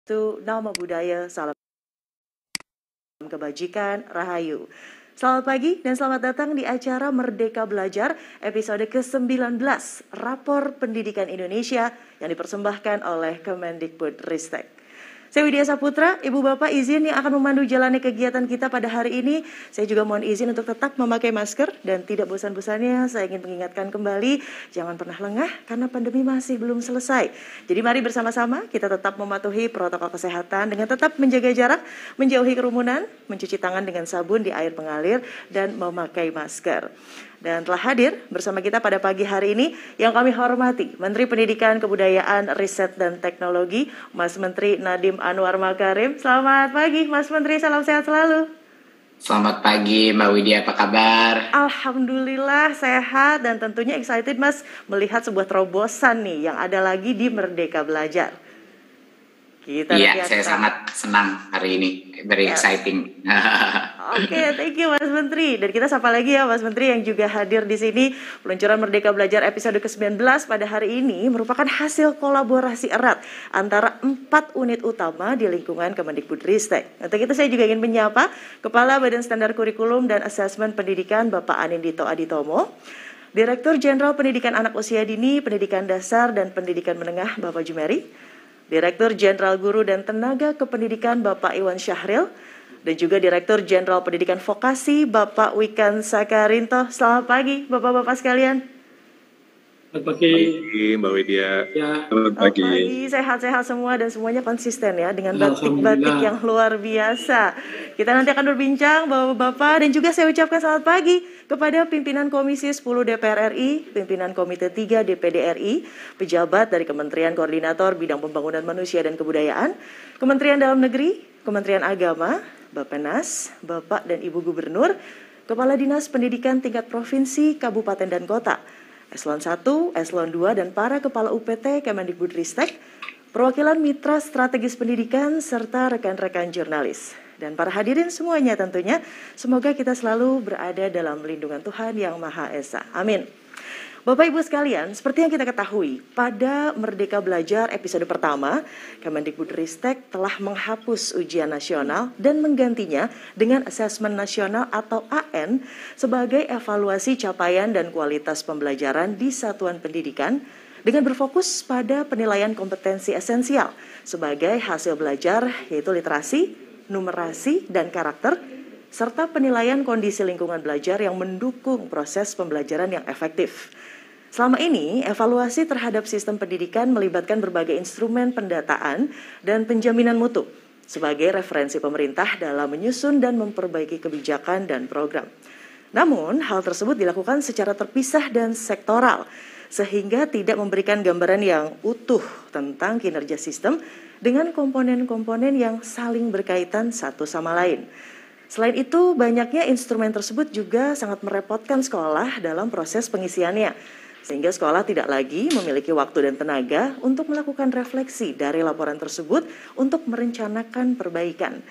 Itu nama budaya, salam kebajikan, rahayu. Selamat pagi dan selamat datang di acara Merdeka Belajar episode ke-19 Rapor Pendidikan Indonesia yang dipersembahkan oleh Kemendikbudristek. Saya Widya Saputra, Ibu Bapak izin yang akan memandu jalannya kegiatan kita pada hari ini. Saya juga mohon izin untuk tetap memakai masker dan tidak bosan-bosannya saya ingin mengingatkan kembali jangan pernah lengah karena pandemi masih belum selesai. Jadi mari bersama-sama kita tetap mematuhi protokol kesehatan dengan tetap menjaga jarak, menjauhi kerumunan, mencuci tangan dengan sabun di air mengalir dan memakai masker. Dan telah hadir bersama kita pada pagi hari ini yang kami hormati Menteri Pendidikan, Kebudayaan, Riset dan Teknologi, Mas Menteri Nadiem Anwar Makarim. Selamat pagi Mas Menteri, salam sehat selalu. Selamat pagi Mbak Widya, apa kabar? Alhamdulillah sehat dan tentunya excited Mas melihat sebuah terobosan nih yang ada lagi di Merdeka Belajar. Iya, saya sangat senang hari ini, very exciting. Oke, thank you Mas Menteri. Dan kita sapa lagi ya Mas Menteri yang juga hadir di sini. Peluncuran Merdeka Belajar episode ke-19 pada hari ini merupakan hasil kolaborasi erat antara 4 unit utama di lingkungan Kemendikbudristek. Untuk itu saya juga ingin menyapa Kepala Badan Standar Kurikulum dan Asesmen Pendidikan Bapak Anindito Aditomo, Direktur Jenderal Pendidikan Anak Usia Dini, Pendidikan Dasar dan Pendidikan Menengah Bapak Jumeri, Direktur Jenderal Guru dan Tenaga Kependidikan Bapak Iwan Syahril, dan juga Direktur Jenderal Pendidikan Vokasi Bapak Wikan Sakarinto. Selamat pagi Bapak-Bapak sekalian. Selamat pagi Mbak Widya. Selamat pagi, sehat-sehat semua dan semuanya konsisten ya dengan batik-batik yang luar biasa. Kita nanti akan berbincang Bapak-Bapak dan juga saya ucapkan selamat pagi kepada pimpinan Komisi 10 DPR RI, pimpinan Komite 3 DPD RI, pejabat dari Kementerian Koordinator Bidang Pembangunan Manusia dan Kebudayaan, Kementerian Dalam Negeri, Kementerian Agama, Bappenas, Bapak dan Ibu Gubernur, Kepala Dinas Pendidikan tingkat Provinsi, Kabupaten dan Kota, Eselon 1, Eselon 2, dan para Kepala UPT Kemendikbudristek, perwakilan mitra strategis pendidikan, serta rekan-rekan jurnalis. Dan para hadirin semuanya tentunya, semoga kita selalu berada dalam lindungan Tuhan Yang Maha Esa. Amin. Bapak Ibu sekalian, seperti yang kita ketahui, pada Merdeka Belajar episode pertama, Kemendikbudristek telah menghapus ujian nasional dan menggantinya dengan asesmen nasional atau AN sebagai evaluasi capaian dan kualitas pembelajaran di satuan pendidikan dengan berfokus pada penilaian kompetensi esensial sebagai hasil belajar yaitu literasi, numerasi, dan karakter, serta penilaian kondisi lingkungan belajar yang mendukung proses pembelajaran yang efektif. Selama ini, evaluasi terhadap sistem pendidikan melibatkan berbagai instrumen pendataan dan penjaminan mutu sebagai referensi pemerintah dalam menyusun dan memperbaiki kebijakan dan program. Namun, hal tersebut dilakukan secara terpisah dan sektoral, sehingga tidak memberikan gambaran yang utuh tentang kinerja sistem dengan komponen-komponen yang saling berkaitan satu sama lain. Selain itu, banyaknya instrumen tersebut juga sangat merepotkan sekolah dalam proses pengisiannya, sehingga sekolah tidak lagi memiliki waktu dan tenaga untuk melakukan refleksi dari laporan tersebut untuk merencanakan perbaikan.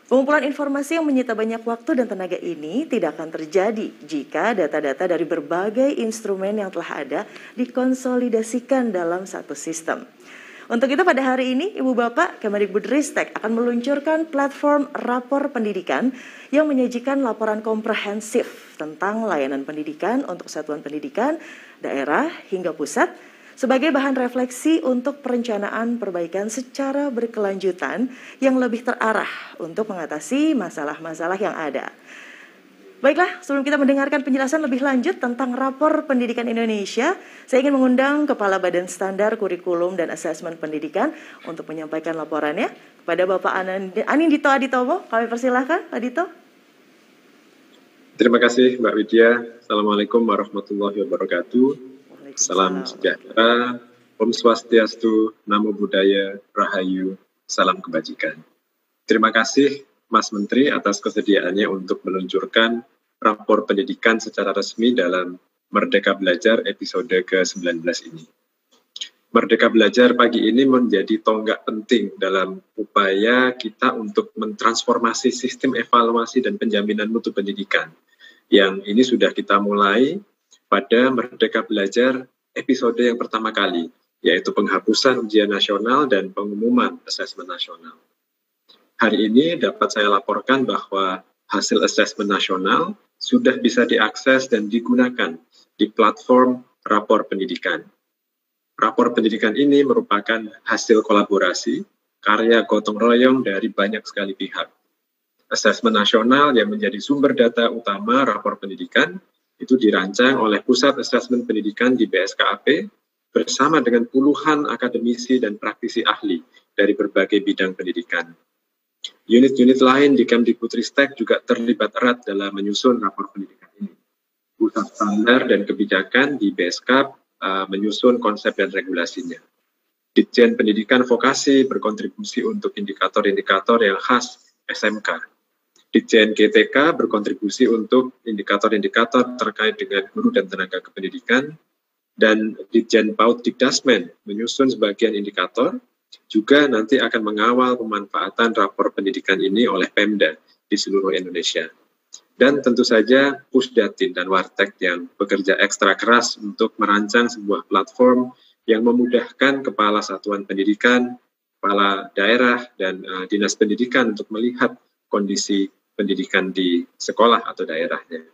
Pengumpulan informasi yang menyita banyak waktu dan tenaga ini tidak akan terjadi jika data-data dari berbagai instrumen yang telah ada dikonsolidasikan dalam satu sistem. Untuk itu pada hari ini, Ibu Bapak, Kemendikbudristek akan meluncurkan platform rapor pendidikan yang menyajikan laporan komprehensif tentang layanan pendidikan untuk satuan pendidikan, daerah, hingga pusat sebagai bahan refleksi untuk perencanaan perbaikan secara berkelanjutan yang lebih terarah untuk mengatasi masalah-masalah yang ada. Baiklah, sebelum kita mendengarkan penjelasan lebih lanjut tentang Rapor Pendidikan Indonesia, saya ingin mengundang Kepala Badan Standar Kurikulum dan Asesmen Pendidikan untuk menyampaikan laporannya kepada Bapak Anindito Aditomo. Kami persilahkan, Pak Dito. Terima kasih Mbak Widya. Assalamualaikum warahmatullahi wabarakatuh. Salam sejahtera, Om Swastiastu, Namo Buddhaya, Rahayu, salam kebajikan. Terima kasih Mas Menteri atas kesediaannya untuk meluncurkan rapor pendidikan secara resmi dalam Merdeka Belajar episode ke-19 ini. Merdeka Belajar pagi ini menjadi tonggak penting dalam upaya kita untuk mentransformasi sistem evaluasi dan penjaminan mutu pendidikan. Yang ini sudah kita mulai pada Merdeka Belajar episode yang pertama kali, yaitu penghapusan ujian nasional dan pengumuman asesmen nasional. Hari ini dapat saya laporkan bahwa hasil asesmen nasional sudah bisa diakses dan digunakan di platform Rapor Pendidikan. Rapor pendidikan ini merupakan hasil kolaborasi, karya gotong royong dari banyak sekali pihak. Asesmen nasional yang menjadi sumber data utama rapor pendidikan itu dirancang oleh Pusat Asesmen Pendidikan di BSKAP bersama dengan puluhan akademisi dan praktisi ahli dari berbagai bidang pendidikan. Unit-unit lain di Kemdikbudristek juga terlibat erat dalam menyusun rapor pendidikan ini. Pusat standar dan kebijakan di BSKAP menyusun konsep dan regulasinya. Ditjen Pendidikan Vokasi berkontribusi untuk indikator-indikator yang khas SMK. Ditjen GTK berkontribusi untuk indikator-indikator terkait dengan guru dan tenaga kependidikan, dan Ditjen PAUD Dikdasmen menyusun sebagian indikator, juga nanti akan mengawal pemanfaatan rapor pendidikan ini oleh Pemda di seluruh Indonesia. Dan tentu saja Pusdatin dan Wartek yang bekerja ekstra keras untuk merancang sebuah platform yang memudahkan kepala satuan pendidikan, kepala daerah, dan dinas pendidikan untuk melihat kondisi pendidikan di sekolah atau daerahnya.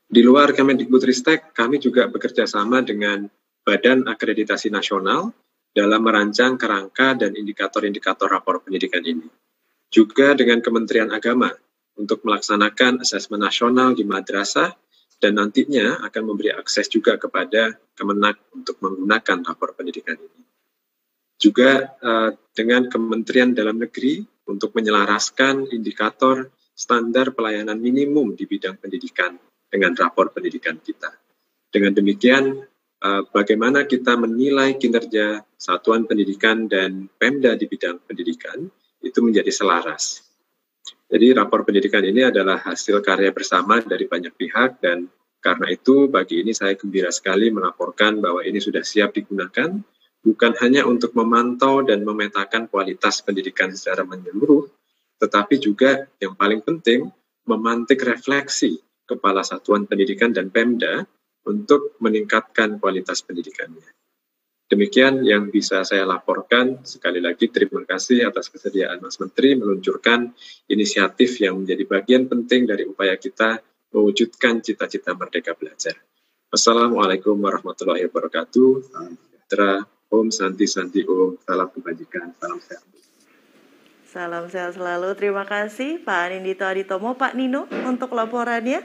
Di luar Kemdikbudristek, kami juga bekerja sama dengan Badan Akreditasi Nasional dalam merancang kerangka dan indikator-indikator rapor pendidikan ini. Juga dengan Kementerian Agama untuk melaksanakan asesmen nasional di madrasah dan nantinya akan memberi akses juga kepada Kemenak untuk menggunakan rapor pendidikan ini. Juga dengan Kementerian Dalam Negeri untuk menyelaraskan indikator standar pelayanan minimum di bidang pendidikan dengan rapor pendidikan kita. Dengan demikian, bagaimana kita menilai kinerja satuan pendidikan dan Pemda di bidang pendidikan itu menjadi selaras. Jadi rapor pendidikan ini adalah hasil karya bersama dari banyak pihak, dan karena itu bagi ini saya gembira sekali melaporkan bahwa ini sudah siap digunakan, bukan hanya untuk memantau dan memetakan kualitas pendidikan secara menyeluruh, tetapi juga yang paling penting memantik refleksi kepala satuan pendidikan dan Pemda untuk meningkatkan kualitas pendidikannya. Demikian yang bisa saya laporkan. Sekali lagi terima kasih atas kesediaan Mas Menteri meluncurkan inisiatif yang menjadi bagian penting dari upaya kita mewujudkan cita-cita Merdeka Belajar. Wassalamualaikum warahmatullahi wabarakatuh. Salam sejahtera, Om Santi Santi Om, salam kebajikan, salam sehat. Salam sehat selalu. Terima kasih Pak Anindito Aditomo, Pak Nino untuk laporannya.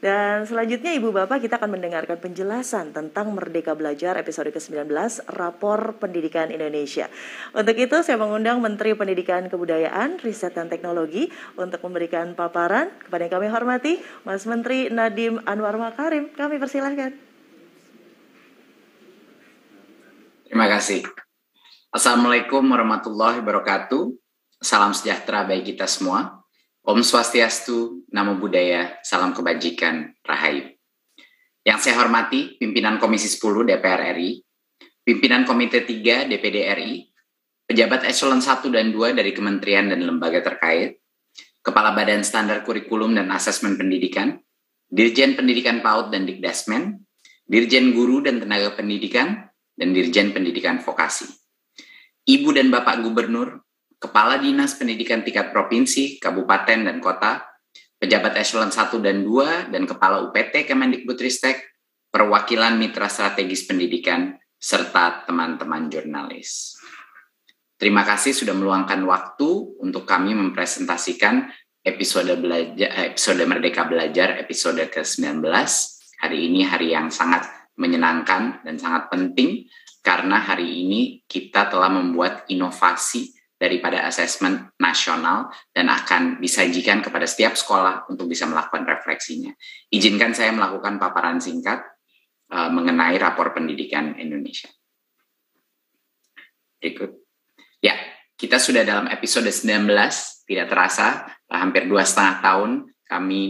Dan selanjutnya Ibu Bapak kita akan mendengarkan penjelasan tentang Merdeka Belajar episode ke-19 Rapor Pendidikan Indonesia. Untuk itu saya mengundang Menteri Pendidikan Kebudayaan, Riset dan Teknologi untuk memberikan paparan. Kepada yang kami hormati Mas Menteri Nadiem Anwar Makarim. Kami persilahkan. Terima kasih. Assalamualaikum warahmatullahi wabarakatuh. Salam sejahtera bagi kita semua. Om Swastiastu, Namo Buddhaya, Salam Kebajikan, Rahayu. Yang saya hormati, Pimpinan Komisi 10 DPR RI, Pimpinan Komite 3 DPD RI, Pejabat Eselon 1 dan 2 dari Kementerian dan Lembaga terkait, Kepala Badan Standar Kurikulum dan Asesmen Pendidikan, Dirjen Pendidikan PAUD dan Dikdasmen, Dirjen Guru dan Tenaga Pendidikan, dan Dirjen Pendidikan Vokasi. Ibu dan Bapak Gubernur, Kepala Dinas Pendidikan tingkat Provinsi, Kabupaten, dan Kota, Pejabat Eselon 1 dan 2, dan Kepala UPT Kemendikbudristek, perwakilan mitra strategis pendidikan, serta teman-teman jurnalis. Terima kasih sudah meluangkan waktu untuk kami mempresentasikan episode Merdeka Belajar episode ke-19. Hari ini hari yang sangat menyenangkan dan sangat penting, karena hari ini kita telah membuat inovasi daripada asesmen nasional dan akan disajikan kepada setiap sekolah untuk bisa melakukan refleksinya. Izinkan saya melakukan paparan singkat mengenai rapor pendidikan Indonesia. Berikut. Ya, kita sudah dalam episode 19, tidak terasa, hampir 2,5 tahun kami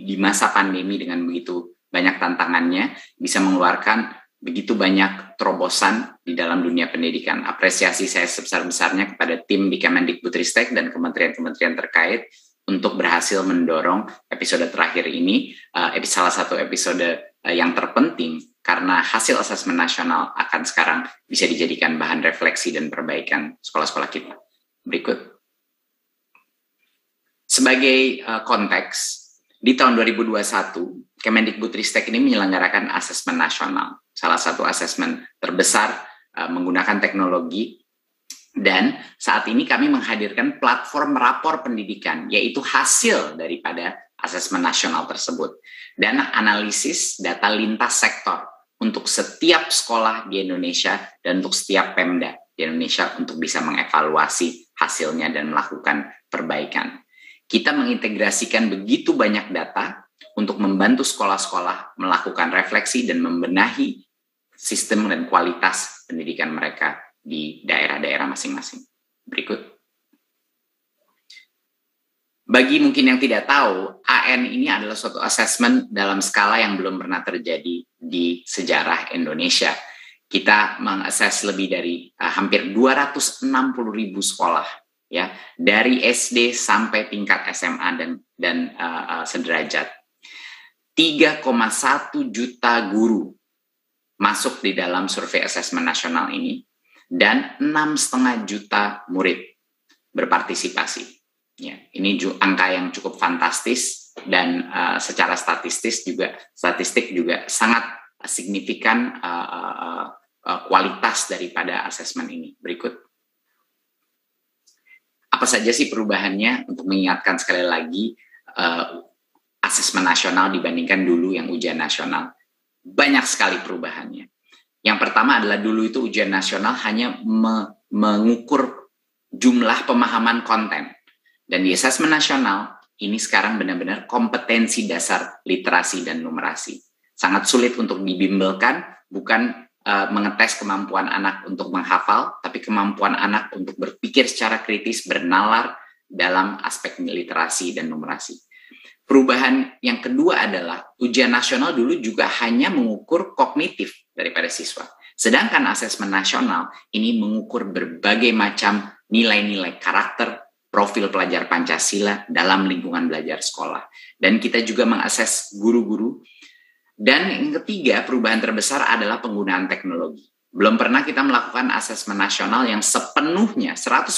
di masa pandemi dengan begitu banyak tantangannya, bisa mengeluarkan begitu banyak terobosan di dalam dunia pendidikan. Apresiasi saya sebesar-besarnya kepada tim di Kemendikbudristek dan kementerian-kementerian terkait untuk berhasil mendorong episode terakhir ini, salah satu episode yang terpenting karena hasil asesmen nasional akan sekarang bisa dijadikan bahan refleksi dan perbaikan sekolah-sekolah kita. Berikut. Sebagai konteks, di tahun 2021, Kemendikbudristek ini menyelenggarakan asesmen nasional, salah satu asesmen terbesar menggunakan teknologi, dan saat ini kami menghadirkan platform rapor pendidikan, yaitu hasil daripada asesmen nasional tersebut, dan analisis data lintas sektor untuk setiap sekolah di Indonesia dan untuk setiap Pemda di Indonesia untuk bisa mengevaluasi hasilnya dan melakukan perbaikan. Kita mengintegrasikan begitu banyak data untuk membantu sekolah-sekolah melakukan refleksi dan membenahi sistem dan kualitas pendidikan mereka di daerah-daerah masing-masing. Berikut. Bagi mungkin yang tidak tahu, AN ini adalah suatu asesmen dalam skala yang belum pernah terjadi di sejarah Indonesia. Kita mengakses lebih dari hampir 260.000 sekolah, ya, dari SD sampai tingkat SMA dan sederajat. 3,1 juta guru masuk di dalam survei asesmen nasional ini, dan 6,5 juta murid berpartisipasi. Ya, ini angka yang cukup fantastis dan secara statistik juga sangat signifikan kualitas daripada asesmen ini. Berikut. Apa saja sih perubahannya untuk mengingatkan sekali lagi asesmen nasional dibandingkan dulu yang ujian nasional? Banyak sekali perubahannya. Yang pertama adalah dulu itu ujian nasional hanya mengukur jumlah pemahaman konten. Dan di asesmen nasional, ini sekarang benar-benar kompetensi dasar literasi dan numerasi. Sangat sulit untuk dibimbelkan, bukan mengetes kemampuan anak untuk menghafal, tapi kemampuan anak untuk berpikir secara kritis, bernalar dalam aspek literasi dan numerasi. Perubahan yang kedua adalah ujian nasional dulu juga hanya mengukur kognitif daripada siswa. Sedangkan asesmen nasional ini mengukur berbagai macam nilai-nilai karakter, profil pelajar Pancasila dalam lingkungan belajar sekolah. Dan kita juga mengakses guru-guru. Dan yang ketiga, perubahan terbesar adalah penggunaan teknologi. Belum pernah kita melakukan asesmen nasional yang sepenuhnya 100%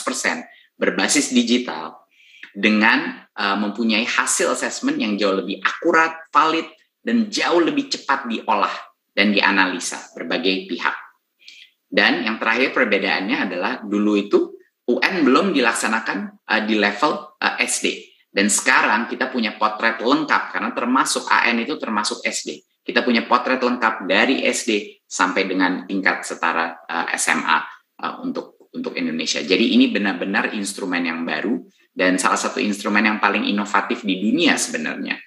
berbasis digital dengan mempunyai hasil asesmen yang jauh lebih akurat, valid, dan jauh lebih cepat diolah dan dianalisa berbagai pihak. Dan yang terakhir perbedaannya adalah dulu itu UN belum dilaksanakan di level SD. Dan sekarang kita punya potret lengkap, karena termasuk AN itu termasuk SD. Kita punya potret lengkap dari SD sampai dengan tingkat setara SMA untuk Indonesia. Jadi ini benar-benar instrumen yang baru, dan salah satu instrumen yang paling inovatif di dunia sebenarnya.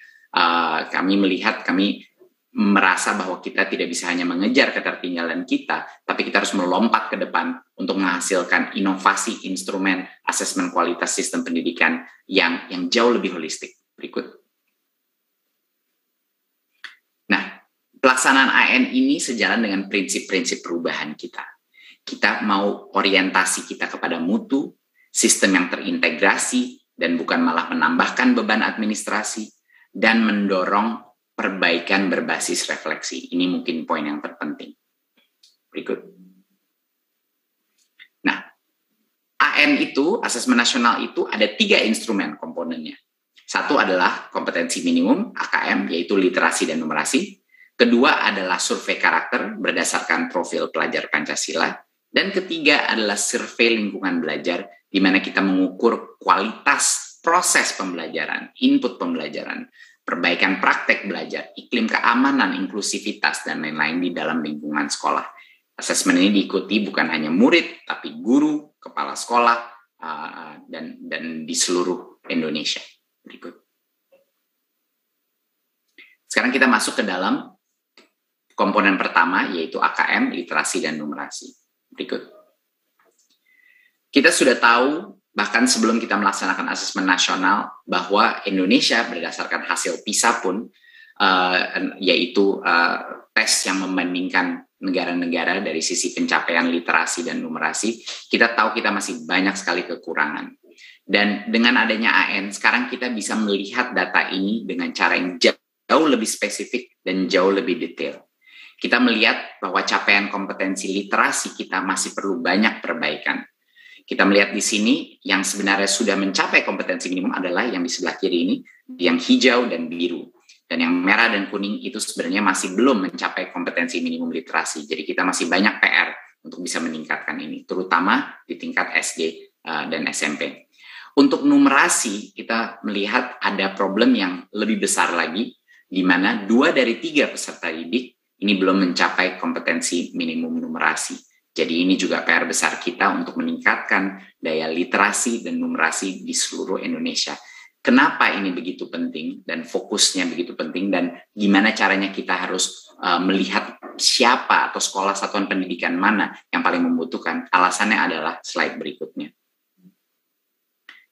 Kami merasa bahwa kita tidak bisa hanya mengejar ketertinggalan kita, tapi kita harus melompat ke depan untuk menghasilkan inovasi instrumen asesmen kualitas sistem pendidikan yang jauh lebih holistik. Berikut. Nah, pelaksanaan AN ini sejalan dengan prinsip-prinsip perubahan kita. Kita mau orientasi kita kepada mutu, sistem yang terintegrasi, dan bukan malah menambahkan beban administrasi, dan mendorong perbaikan berbasis refleksi. Ini mungkin poin yang terpenting. Berikut. Nah, AN itu, asesmen nasional itu ada 3 instrumen komponennya. Satu adalah kompetensi minimum, AKM, yaitu literasi dan numerasi. Kedua adalah survei karakter berdasarkan profil pelajar Pancasila. Dan ketiga adalah survei lingkungan belajar, di mana kita mengukur kualitas proses pembelajaran, input pembelajaran, perbaikan praktek belajar, iklim keamanan, inklusivitas, dan lain-lain di dalam lingkungan sekolah. Asesmen ini diikuti bukan hanya murid, tapi guru, kepala sekolah, dan di seluruh Indonesia. Berikut. Sekarang kita masuk ke dalam komponen pertama, yaitu AKM, literasi dan numerasi. Berikut. Kita sudah tahu, bahkan sebelum kita melaksanakan asesmen nasional, bahwa Indonesia berdasarkan hasil PISA pun, yaitu tes yang membandingkan negara-negara dari sisi pencapaian literasi dan numerasi, kita tahu kita masih banyak sekali kekurangan. Dan dengan adanya AN, sekarang kita bisa melihat data ini dengan cara yang jauh lebih spesifik dan jauh lebih detail. Kita melihat bahwa capaian kompetensi literasi kita masih perlu banyak perbaikan. Kita melihat di sini yang sebenarnya sudah mencapai kompetensi minimum adalah yang di sebelah kiri ini, yang hijau dan biru. Dan yang merah dan kuning itu sebenarnya masih belum mencapai kompetensi minimum literasi. Jadi kita masih banyak PR untuk bisa meningkatkan ini, terutama di tingkat SD dan SMP. Untuk numerasi, kita melihat ada problem yang lebih besar lagi, di mana 2 dari 3 peserta didik ini belum mencapai kompetensi minimum numerasi. Jadi ini juga PR besar kita untuk meningkatkan daya literasi dan numerasi di seluruh Indonesia. Kenapa ini begitu penting dan fokusnya begitu penting dan gimana caranya kita harus melihat siapa atau sekolah satuan pendidikan mana yang paling membutuhkan? Alasannya adalah slide berikutnya.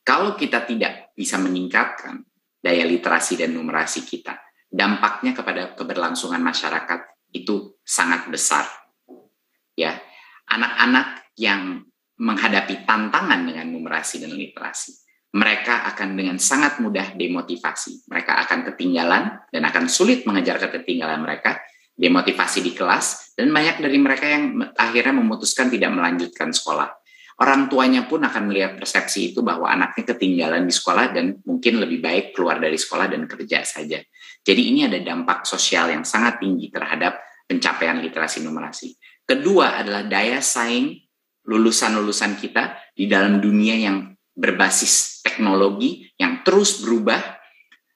Kalau kita tidak bisa meningkatkan daya literasi dan numerasi kita, dampaknya kepada keberlangsungan masyarakat itu sangat besar. Ya, anak-anak yang menghadapi tantangan dengan numerasi dan literasi, mereka akan dengan sangat mudah demotivasi. Mereka akan ketinggalan dan akan sulit mengejar ketertinggalan mereka, demotivasi di kelas, dan banyak dari mereka yang akhirnya memutuskan tidak melanjutkan sekolah. Orang tuanya pun akan melihat persepsi itu bahwa anaknya ketinggalan di sekolah dan mungkin lebih baik keluar dari sekolah dan kerja saja. Jadi ini ada dampak sosial yang sangat tinggi terhadap pencapaian literasi numerasi. Kedua adalah daya saing lulusan-lulusan kita di dalam dunia yang berbasis teknologi yang terus berubah,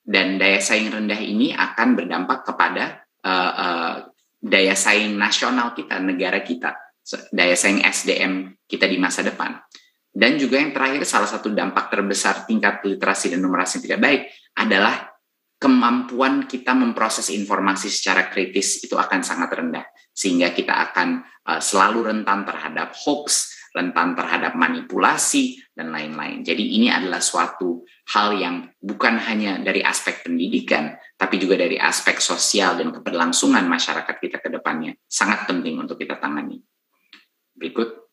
dan daya saing rendah ini akan berdampak kepada daya saing nasional kita, negara kita, daya saing SDM kita di masa depan. Dan juga yang terakhir, salah satu dampak terbesar tingkat literasi dan numerasi yang tidak baik adalah kemampuan kita memproses informasi secara kritis itu akan sangat rendah, sehingga kita akan selalu rentan terhadap hoax, rentan terhadap manipulasi, dan lain-lain. Jadi ini adalah suatu hal yang bukan hanya dari aspek pendidikan, tapi juga dari aspek sosial dan keberlangsungan masyarakat kita ke depannya. Sangat penting untuk kita tangani. Berikut.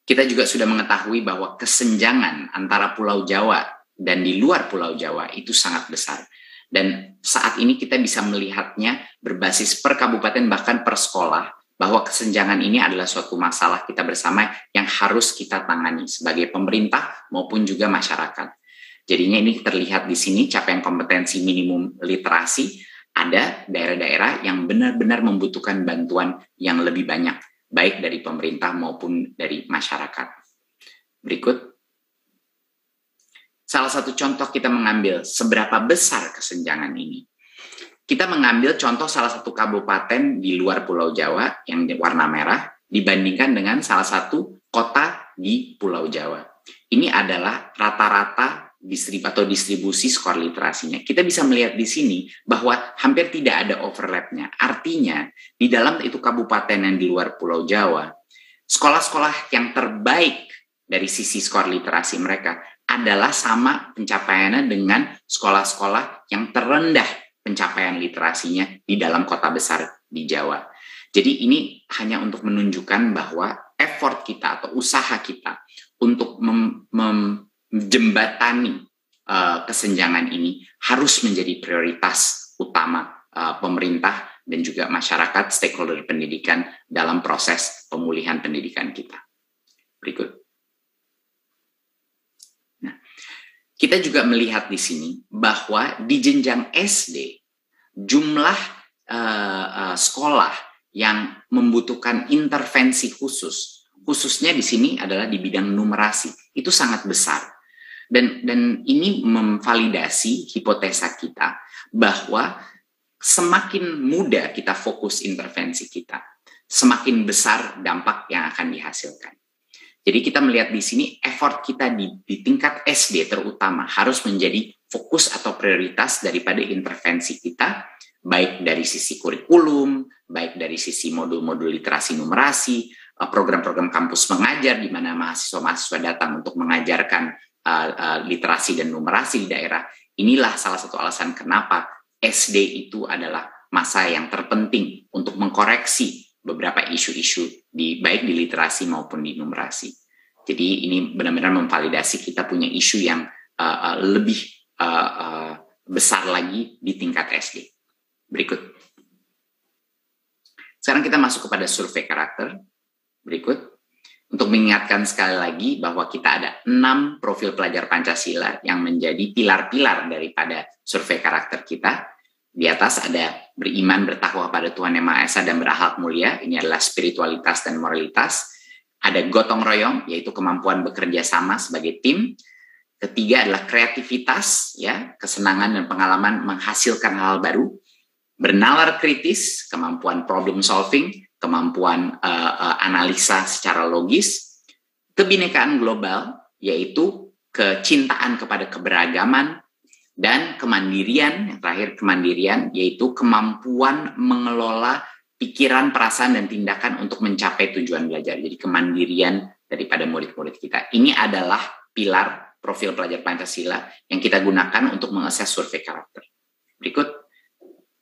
Kita juga sudah mengetahui bahwa kesenjangan antara Pulau Jawa dan di luar Pulau Jawa itu sangat besar. Dan saat ini kita bisa melihatnya berbasis per kabupaten bahkan per sekolah, bahwa kesenjangan ini adalah suatu masalah kita bersama yang harus kita tangani sebagai pemerintah maupun juga masyarakat. Jadinya ini terlihat di sini capaian kompetensi minimum literasi, ada daerah-daerah yang benar-benar membutuhkan bantuan yang lebih banyak, baik dari pemerintah maupun dari masyarakat. Berikut. Salah satu contoh kita mengambil seberapa besar kesenjangan ini. Kita mengambil contoh salah satu kabupaten di luar Pulau Jawa yang warna merah dibandingkan dengan salah satu kota di Pulau Jawa. Ini adalah rata-rata distribusi skor literasinya. Kita bisa melihat di sini bahwa hampir tidak ada overlapnya. Artinya, di dalam itu kabupaten yang di luar Pulau Jawa, sekolah-sekolah yang terbaik dari sisi skor literasi mereka adalah sama pencapaiannya dengan sekolah-sekolah yang terendah pencapaian literasinya di dalam kota besar di Jawa. Jadi ini hanya untuk menunjukkan bahwa effort kita atau usaha kita untuk menjembatani kesenjangan ini harus menjadi prioritas utama pemerintah dan juga masyarakat, stakeholder pendidikan dalam proses pemulihan pendidikan kita. Berikut. Nah, kita juga melihat di sini bahwa di jenjang SD jumlah sekolah yang membutuhkan intervensi khusus, khususnya di sini adalah di bidang numerasi, itu sangat besar. Dan ini memvalidasi hipotesa kita bahwa semakin mudah kita fokus intervensi kita, semakin besar dampak yang akan dihasilkan. Jadi kita melihat di sini effort kita di tingkat SD terutama harus menjadi fokus atau prioritas daripada intervensi kita, baik dari sisi kurikulum, baik dari sisi modul-modul literasi numerasi, program-program kampus mengajar di mana mahasiswa-mahasiswa datang untuk mengajarkan literasi dan numerasi di daerah. Inilah salah satu alasan kenapa SD itu adalah masa yang terpenting untuk mengkoreksi beberapa isu-isu baik di literasi maupun di numerasi. Jadi ini benar-benar memvalidasi kita punya isu yang lebih besar lagi di tingkat SD. Berikut. Sekarang kita masuk kepada survei karakter. Berikut. Untuk mengingatkan sekali lagi bahwa kita ada 6 profil pelajar Pancasila yang menjadi pilar-pilar daripada survei karakter kita. Di atas ada beriman, bertakwa kepada Tuhan Yang Maha Esa dan berakhlak mulia. Ini adalah spiritualitas dan moralitas. Ada gotong royong, yaitu kemampuan bekerja sama sebagai tim. Ketiga adalah kreativitas, ya, kesenangan dan pengalaman menghasilkan hal baru. Bernalar kritis, kemampuan problem solving, kemampuan analisa secara logis. Kebinekaan global, yaitu kecintaan kepada keberagaman. Dan kemandirian, yang terakhir kemandirian, yaitu kemampuan mengelola pikiran, perasaan, dan tindakan untuk mencapai tujuan belajar. Jadi kemandirian daripada murid-murid kita. Ini adalah pilar profil pelajar Pancasila yang kita gunakan untuk mengakses survei karakter. Berikut,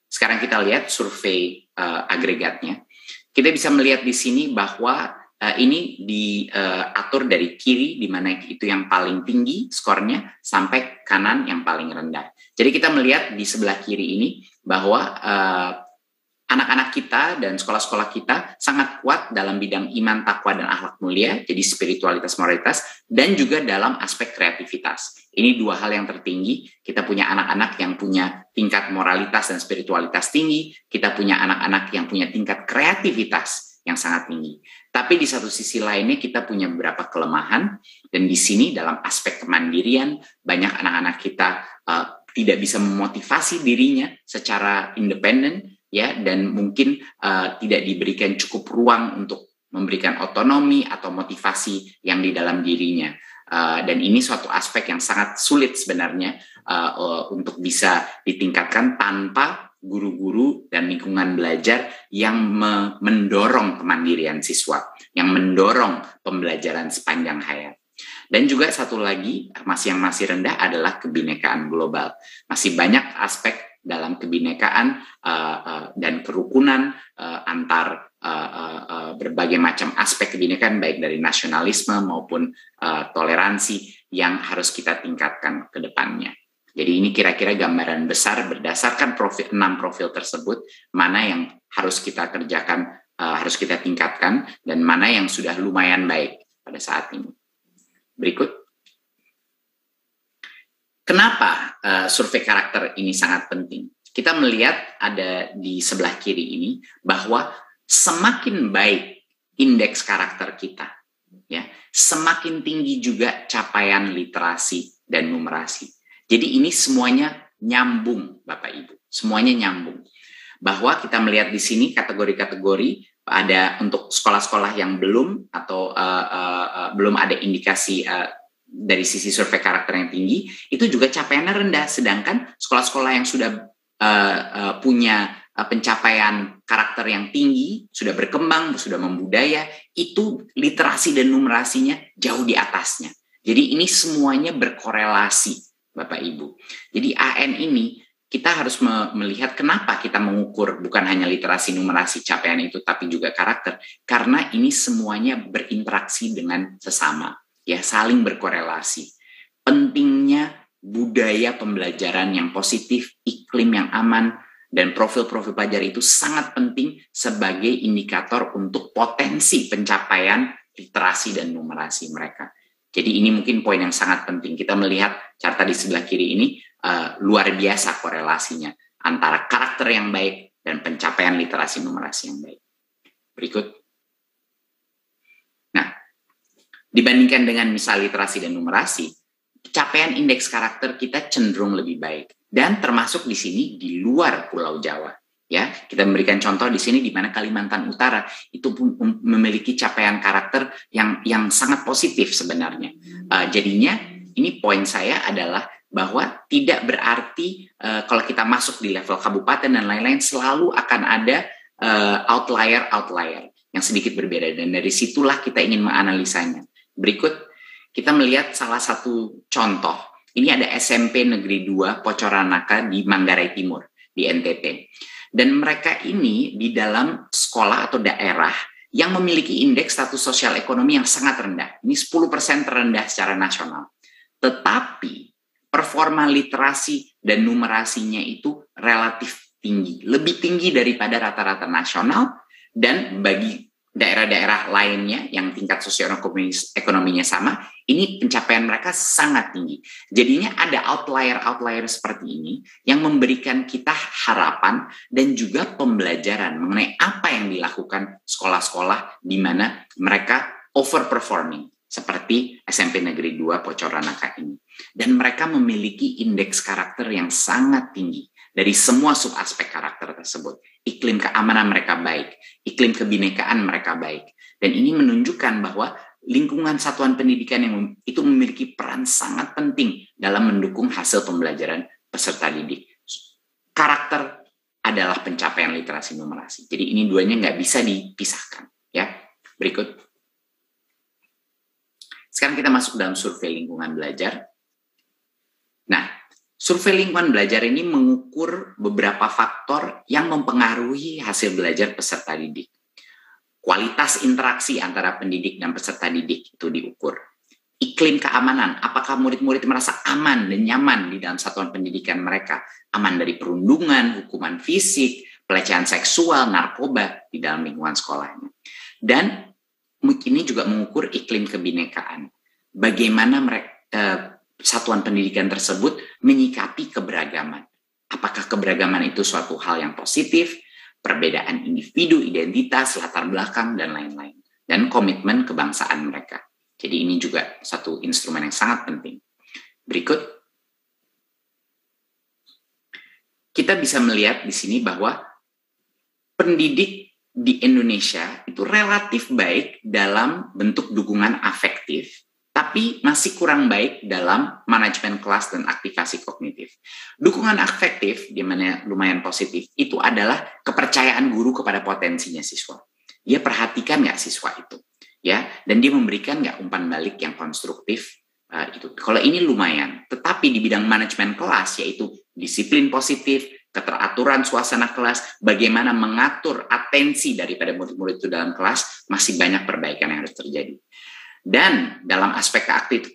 sekarang kita lihat survei agregatnya. Kita bisa melihat di sini bahwa ini diatur dari kiri, di mana itu yang paling tinggi skornya, sampai kanan yang paling rendah. Jadi kita melihat di sebelah kiri ini bahwa anak-anak kita dan sekolah-sekolah kita sangat kuat dalam bidang iman, takwa, dan akhlak mulia, jadi spiritualitas, moralitas, dan juga dalam aspek kreativitas. Ini 2 hal yang tertinggi. Kita punya anak-anak yang punya tingkat moralitas dan spiritualitas tinggi, kita punya anak-anak yang punya tingkat kreativitas yang sangat tinggi. Tapi di satu sisi lainnya kita punya beberapa kelemahan, dan di sini dalam aspek kemandirian, banyak anak-anak kita tidak bisa memotivasi dirinya secara independen, ya, dan mungkin tidak diberikan cukup ruang untuk memberikan otonomi atau motivasi yang di dalam dirinya. Dan ini suatu aspek yang sangat sulit sebenarnya untuk bisa ditingkatkan tanpa guru-guru dan lingkungan belajar yang mendorong kemandirian siswa, yang mendorong pembelajaran sepanjang hayat. Dan juga satu lagi, yang masih rendah adalah kebinekaan global. Masih banyak aspek dalam kebinekaan dan kerukunan antar berbagai macam aspek kebinekaan, baik dari nasionalisme maupun toleransi yang harus kita tingkatkan ke depannya. Jadi ini kira-kira gambaran besar berdasarkan 6 profil tersebut, mana yang harus kita kerjakan, harus kita tingkatkan, dan mana yang sudah lumayan baik pada saat ini. Berikut. Kenapa survei karakter ini sangat penting? Kita melihat ada di sebelah kiri ini bahwa semakin baik indeks karakter kita, ya, semakin tinggi juga capaian literasi dan numerasi. Jadi ini semuanya nyambung, Bapak Ibu, semuanya nyambung. Bahwa kita melihat di sini kategori-kategori, ada untuk sekolah-sekolah yang belum atau belum ada indikasi dari sisi survei karakter yang tinggi, itu juga capaiannya rendah. Sedangkan sekolah-sekolah yang sudah punya pencapaian karakter yang tinggi, sudah berkembang, sudah membudaya, itu literasi dan numerasinya jauh di atasnya. Jadi ini semuanya berkorelasi, Bapak Ibu. Jadi AN ini kita harus melihat kenapa kita mengukur bukan hanya literasi, numerasi, capaian itu, tapi juga karakter. Karena ini semuanya berinteraksi dengan sesama, ya, saling berkorelasi. Pentingnya budaya pembelajaran yang positif, iklim yang aman, dan profil-profil pelajar itu sangat penting sebagai indikator untuk potensi pencapaian literasi dan numerasi mereka. Jadi ini mungkin poin yang sangat penting. Kita melihat carta di sebelah kiri ini luar biasa korelasinya antara karakter yang baik dan pencapaian literasi numerasi yang baik. Berikut. Nah, dibandingkan dengan misal literasi dan numerasi, capaian indeks karakter kita cenderung lebih baik, dan termasuk di sini di luar Pulau Jawa. Ya, kita memberikan contoh di sini di mana Kalimantan Utara itu memiliki capaian karakter yang sangat positif sebenarnya. Jadinya ini poin saya adalah bahwa tidak berarti kalau kita masuk di level kabupaten dan lain-lain selalu akan ada outlier yang sedikit berbeda, dan dari situlah kita ingin menganalisanya. Berikut kita melihat salah satu contoh. Ini ada SMP Negeri 2 Pocoranaka di Manggarai Timur di NTT. Dan mereka ini di dalam sekolah atau daerah yang memiliki indeks status sosial ekonomi yang sangat rendah. Ini 10% terendah secara nasional. Tetapi performa literasi dan numerasinya itu relatif tinggi. Lebih tinggi daripada rata-rata nasional Dan bagi daerah-daerah lainnya yang tingkat sosioekonominya sama, ini pencapaian mereka sangat tinggi. Jadinya ada outlier-outlier seperti ini yang memberikan kita harapan dan juga pembelajaran mengenai apa yang dilakukan sekolah-sekolah di mana mereka overperforming, seperti SMP Negeri 2 Pocoranaka ini. Dan mereka memiliki indeks karakter yang sangat tinggi dari semua subaspek karakter tersebut. Iklim keamanan mereka baik, iklim kebinekaan mereka baik. Dan ini menunjukkan bahwa lingkungan satuan pendidikan yang itu memiliki peran sangat penting dalam mendukung hasil pembelajaran peserta didik. Karakter adalah pencapaian literasi numerasi. Jadi ini duanya nggak bisa dipisahkan. Ya, berikut. Sekarang kita masuk dalam survei lingkungan belajar. Nah, survei lingkungan belajar ini mengukur beberapa faktor yang mempengaruhi hasil belajar peserta didik. Kualitas interaksi antara pendidik dan peserta didik itu diukur. Iklim keamanan, apakah murid-murid merasa aman dan nyaman di dalam satuan pendidikan mereka? Aman dari perundungan, hukuman fisik, pelecehan seksual, narkoba di dalam lingkungan sekolahnya. Dan ini juga mengukur iklim kebinekaan. Bagaimana satuan pendidikan tersebut menyikapi keberagaman. Apakah keberagaman itu suatu hal yang positif, perbedaan individu, identitas, latar belakang, dan lain-lain. Dan komitmen kebangsaan mereka. Jadi ini juga satu instrumen yang sangat penting. Berikut. Kita bisa melihat di sini bahwa pendidik di Indonesia itu relatif baik dalam bentuk dukungan afektif, tapi masih kurang baik dalam manajemen kelas dan aktivasi kognitif. Dukungan afektif, di mana lumayan positif, itu adalah kepercayaan guru kepada potensinya siswa. Dia perhatikan nggak siswa itu, ya, dan dia memberikan nggak umpan balik yang konstruktif itu. Kalau ini lumayan, tetapi di bidang manajemen kelas, yaitu disiplin positif, keteraturan suasana kelas, bagaimana mengatur atensi daripada murid-murid itu dalam kelas, masih banyak perbaikan yang harus terjadi. Dan dalam aspek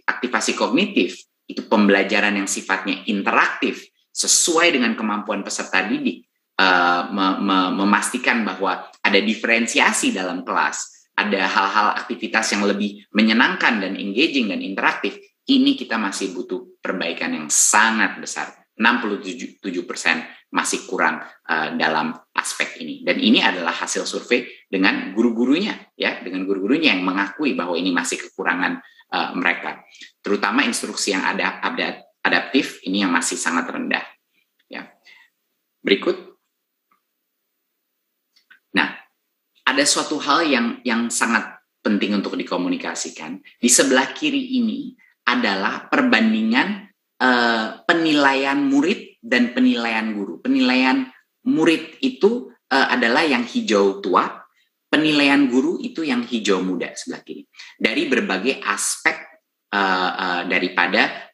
aktivasi kognitif, itu pembelajaran yang sifatnya interaktif, sesuai dengan kemampuan peserta didik, memastikan bahwa ada diferensiasi dalam kelas, ada hal-hal aktivitas yang lebih menyenangkan dan engaging dan interaktif, ini kita masih butuh perbaikan yang sangat besar. 67% masih kurang dalam aspek ini. Dan ini adalah hasil survei dengan guru-gurunya, ya, dengan guru-gurunya yang mengakui bahwa ini masih kekurangan mereka. Terutama instruksi yang adaptif ini yang masih sangat rendah. Ya. Berikut. Nah, ada suatu hal yang sangat penting untuk dikomunikasikan. Di sebelah kiri ini adalah perbandingan penilaian murid dan penilaian guru. Penilaian murid itu adalah yang hijau tua, penilaian guru itu yang hijau muda sebelah kiri. Dari berbagai aspek daripada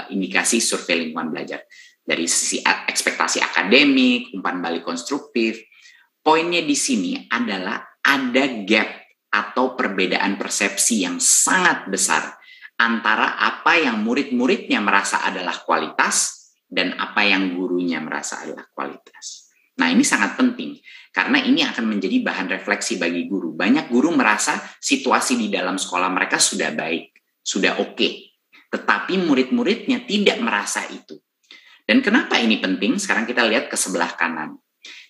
indikasi survei lingkungan belajar. Dari sisi ekspektasi akademik, umpan balik konstruktif. Poinnya di sini adalah ada gap atau perbedaan persepsi yang sangat besar antara apa yang murid-muridnya merasa adalah kualitas dan apa yang gurunya merasa adalah kualitas. Nah, ini sangat penting karena ini akan menjadi bahan refleksi bagi guru. Banyak guru merasa situasi di dalam sekolah mereka sudah baik, sudah oke. Tetapi murid-muridnya tidak merasa itu. Dan kenapa ini penting? Sekarang kita lihat ke sebelah kanan.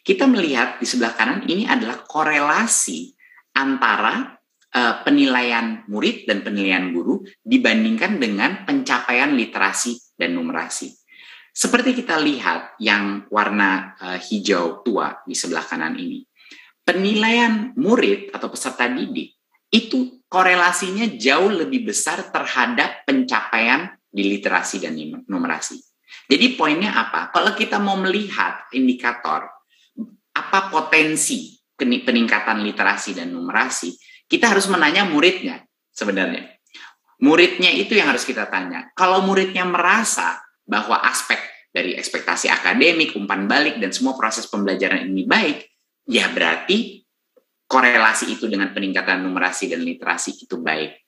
Kita melihat di sebelah kanan ini adalah korelasi antara penilaian murid dan penilaian guru dibandingkan dengan pencapaian literasi dan numerasi. Seperti kita lihat yang warna hijau tua di sebelah kanan ini. Penilaian murid atau peserta didik itu korelasinya jauh lebih besar terhadap pencapaian di literasi dan numerasi. Jadi poinnya apa? Kalau kita mau melihat indikator apa potensi peningkatan literasi dan numerasi, kita harus menanya muridnya sebenarnya. Muridnya itu yang harus kita tanya. Kalau muridnya merasa bahwa aspek dari ekspektasi akademik, umpan balik, dan semua proses pembelajaran ini baik, ya berarti korelasi itu dengan peningkatan numerasi dan literasi itu baik.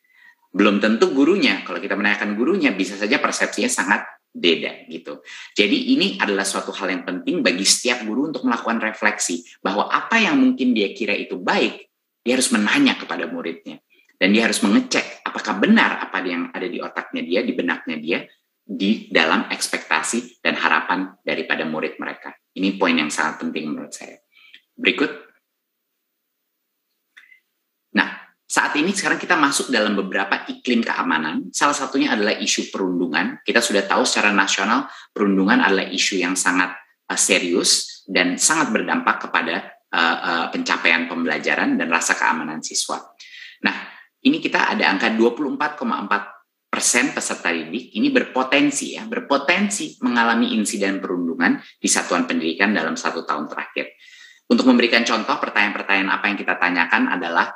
Belum tentu gurunya, kalau kita menanyakan gurunya, bisa saja persepsinya sangat beda gitu. Jadi ini adalah suatu hal yang penting bagi setiap guru untuk melakukan refleksi bahwa apa yang mungkin dia kira itu baik, dia harus menanya kepada muridnya dan dia harus mengecek apakah benar apa yang ada di otaknya dia, di benaknya dia, di dalam ekspektasi dan harapan daripada murid mereka. Ini poin yang sangat penting menurut saya. Berikut. Nah, saat ini sekarang kita masuk dalam beberapa iklim keamanan. Salah satunya adalah isu perundungan. Kita sudah tahu secara nasional perundungan adalah isu yang sangat serius dan sangat berdampak kepada pencapaian pembelajaran dan rasa keamanan siswa. Nah, ini kita ada angka 24,4% peserta didik ini berpotensi mengalami insiden perundungan di satuan pendidikan dalam 1 tahun terakhir. Untuk memberikan contoh, pertanyaan-pertanyaan apa yang kita tanyakan adalah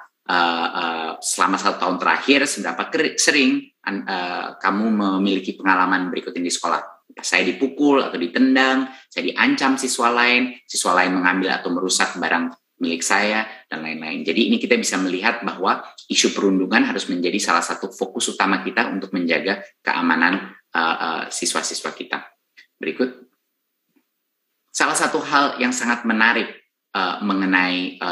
selama 1 tahun terakhir seberapa sering kamu memiliki pengalaman berikut ini di sekolah. Saya dipukul atau ditendang, saya diancam siswa lain mengambil atau merusak barang milik saya, dan lain-lain. Jadi ini kita bisa melihat bahwa isu perundungan harus menjadi salah satu fokus utama kita untuk menjaga keamanan siswa-siswa kita. Berikut. Salah satu hal yang sangat menarik mengenai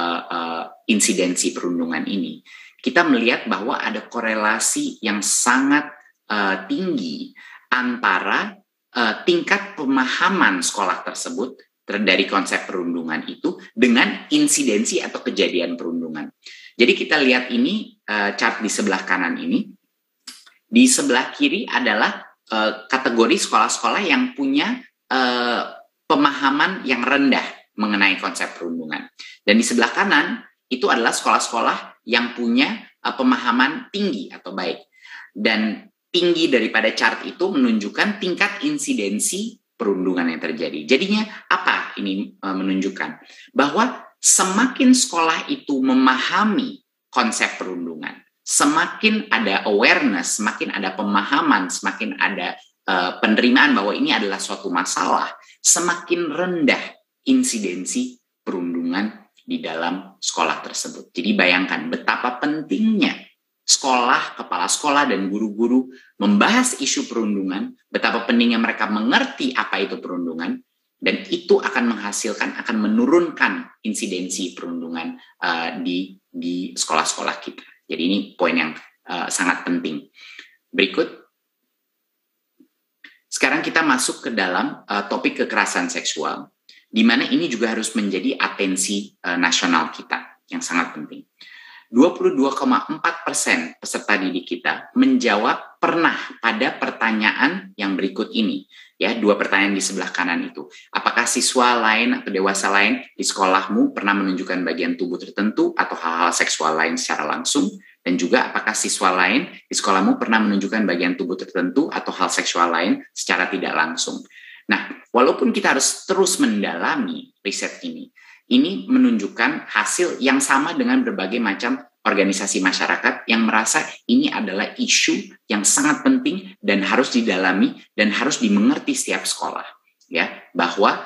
insidensi perundungan ini, kita melihat bahwa ada korelasi yang sangat tinggi antara tingkat pemahaman sekolah tersebut dari konsep perundungan itu dengan insidensi atau kejadian perundungan. Jadi kita lihat ini chart di sebelah kanan ini. Di sebelah kiri adalah kategori sekolah-sekolah yang punya pemahaman yang rendah mengenai konsep perundungan. Dan di sebelah kanan itu adalah sekolah-sekolah yang punya pemahaman tinggi atau baik. Dan tinggi daripada chart itu menunjukkan tingkat insidensi perundungan yang terjadi. Jadinya apa ini menunjukkan? Bahwa semakin sekolah itu memahami konsep perundungan, semakin ada awareness, semakin ada pemahaman, semakin ada penerimaan bahwa ini adalah suatu masalah, semakin rendah insidensi perundungan di dalam sekolah tersebut. Jadi bayangkan betapa pentingnya sekolah, kepala sekolah, dan guru-guru membahas isu perundungan, betapa pentingnya mereka mengerti apa itu perundungan, dan itu akan menghasilkan, akan menurunkan insidensi perundungan di sekolah-sekolah kita. Jadi ini poin yang sangat penting. Berikut. Sekarang kita masuk ke dalam topik kekerasan seksual, di mana ini juga harus menjadi atensi nasional kita, yang sangat penting. 22,4% peserta didik kita menjawab pernah pada pertanyaan yang berikut ini. Ya, 2 pertanyaan di sebelah kanan itu. Apakah siswa lain atau dewasa lain di sekolahmu pernah menunjukkan bagian tubuh tertentu atau hal-hal seksual lain secara langsung? Dan juga apakah siswa lain di sekolahmu pernah menunjukkan bagian tubuh tertentu atau hal seksual lain secara tidak langsung? Nah, walaupun kita harus terus mendalami riset ini menunjukkan hasil yang sama dengan berbagai macam organisasi masyarakat yang merasa ini adalah isu yang sangat penting dan harus didalami dan harus dimengerti setiap sekolah, ya, bahwa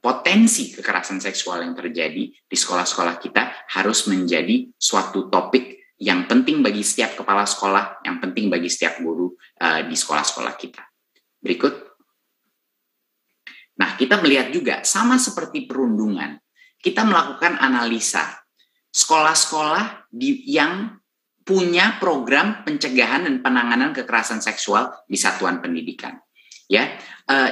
potensi kekerasan seksual yang terjadi di sekolah-sekolah kita harus menjadi suatu topik yang penting bagi setiap kepala sekolah, yang penting bagi setiap guru di sekolah-sekolah kita. Berikut. Nah, kita melihat juga sama seperti perundungan, kita melakukan analisa sekolah-sekolah yang punya program pencegahan dan penanganan kekerasan seksual di satuan pendidikan. Ya,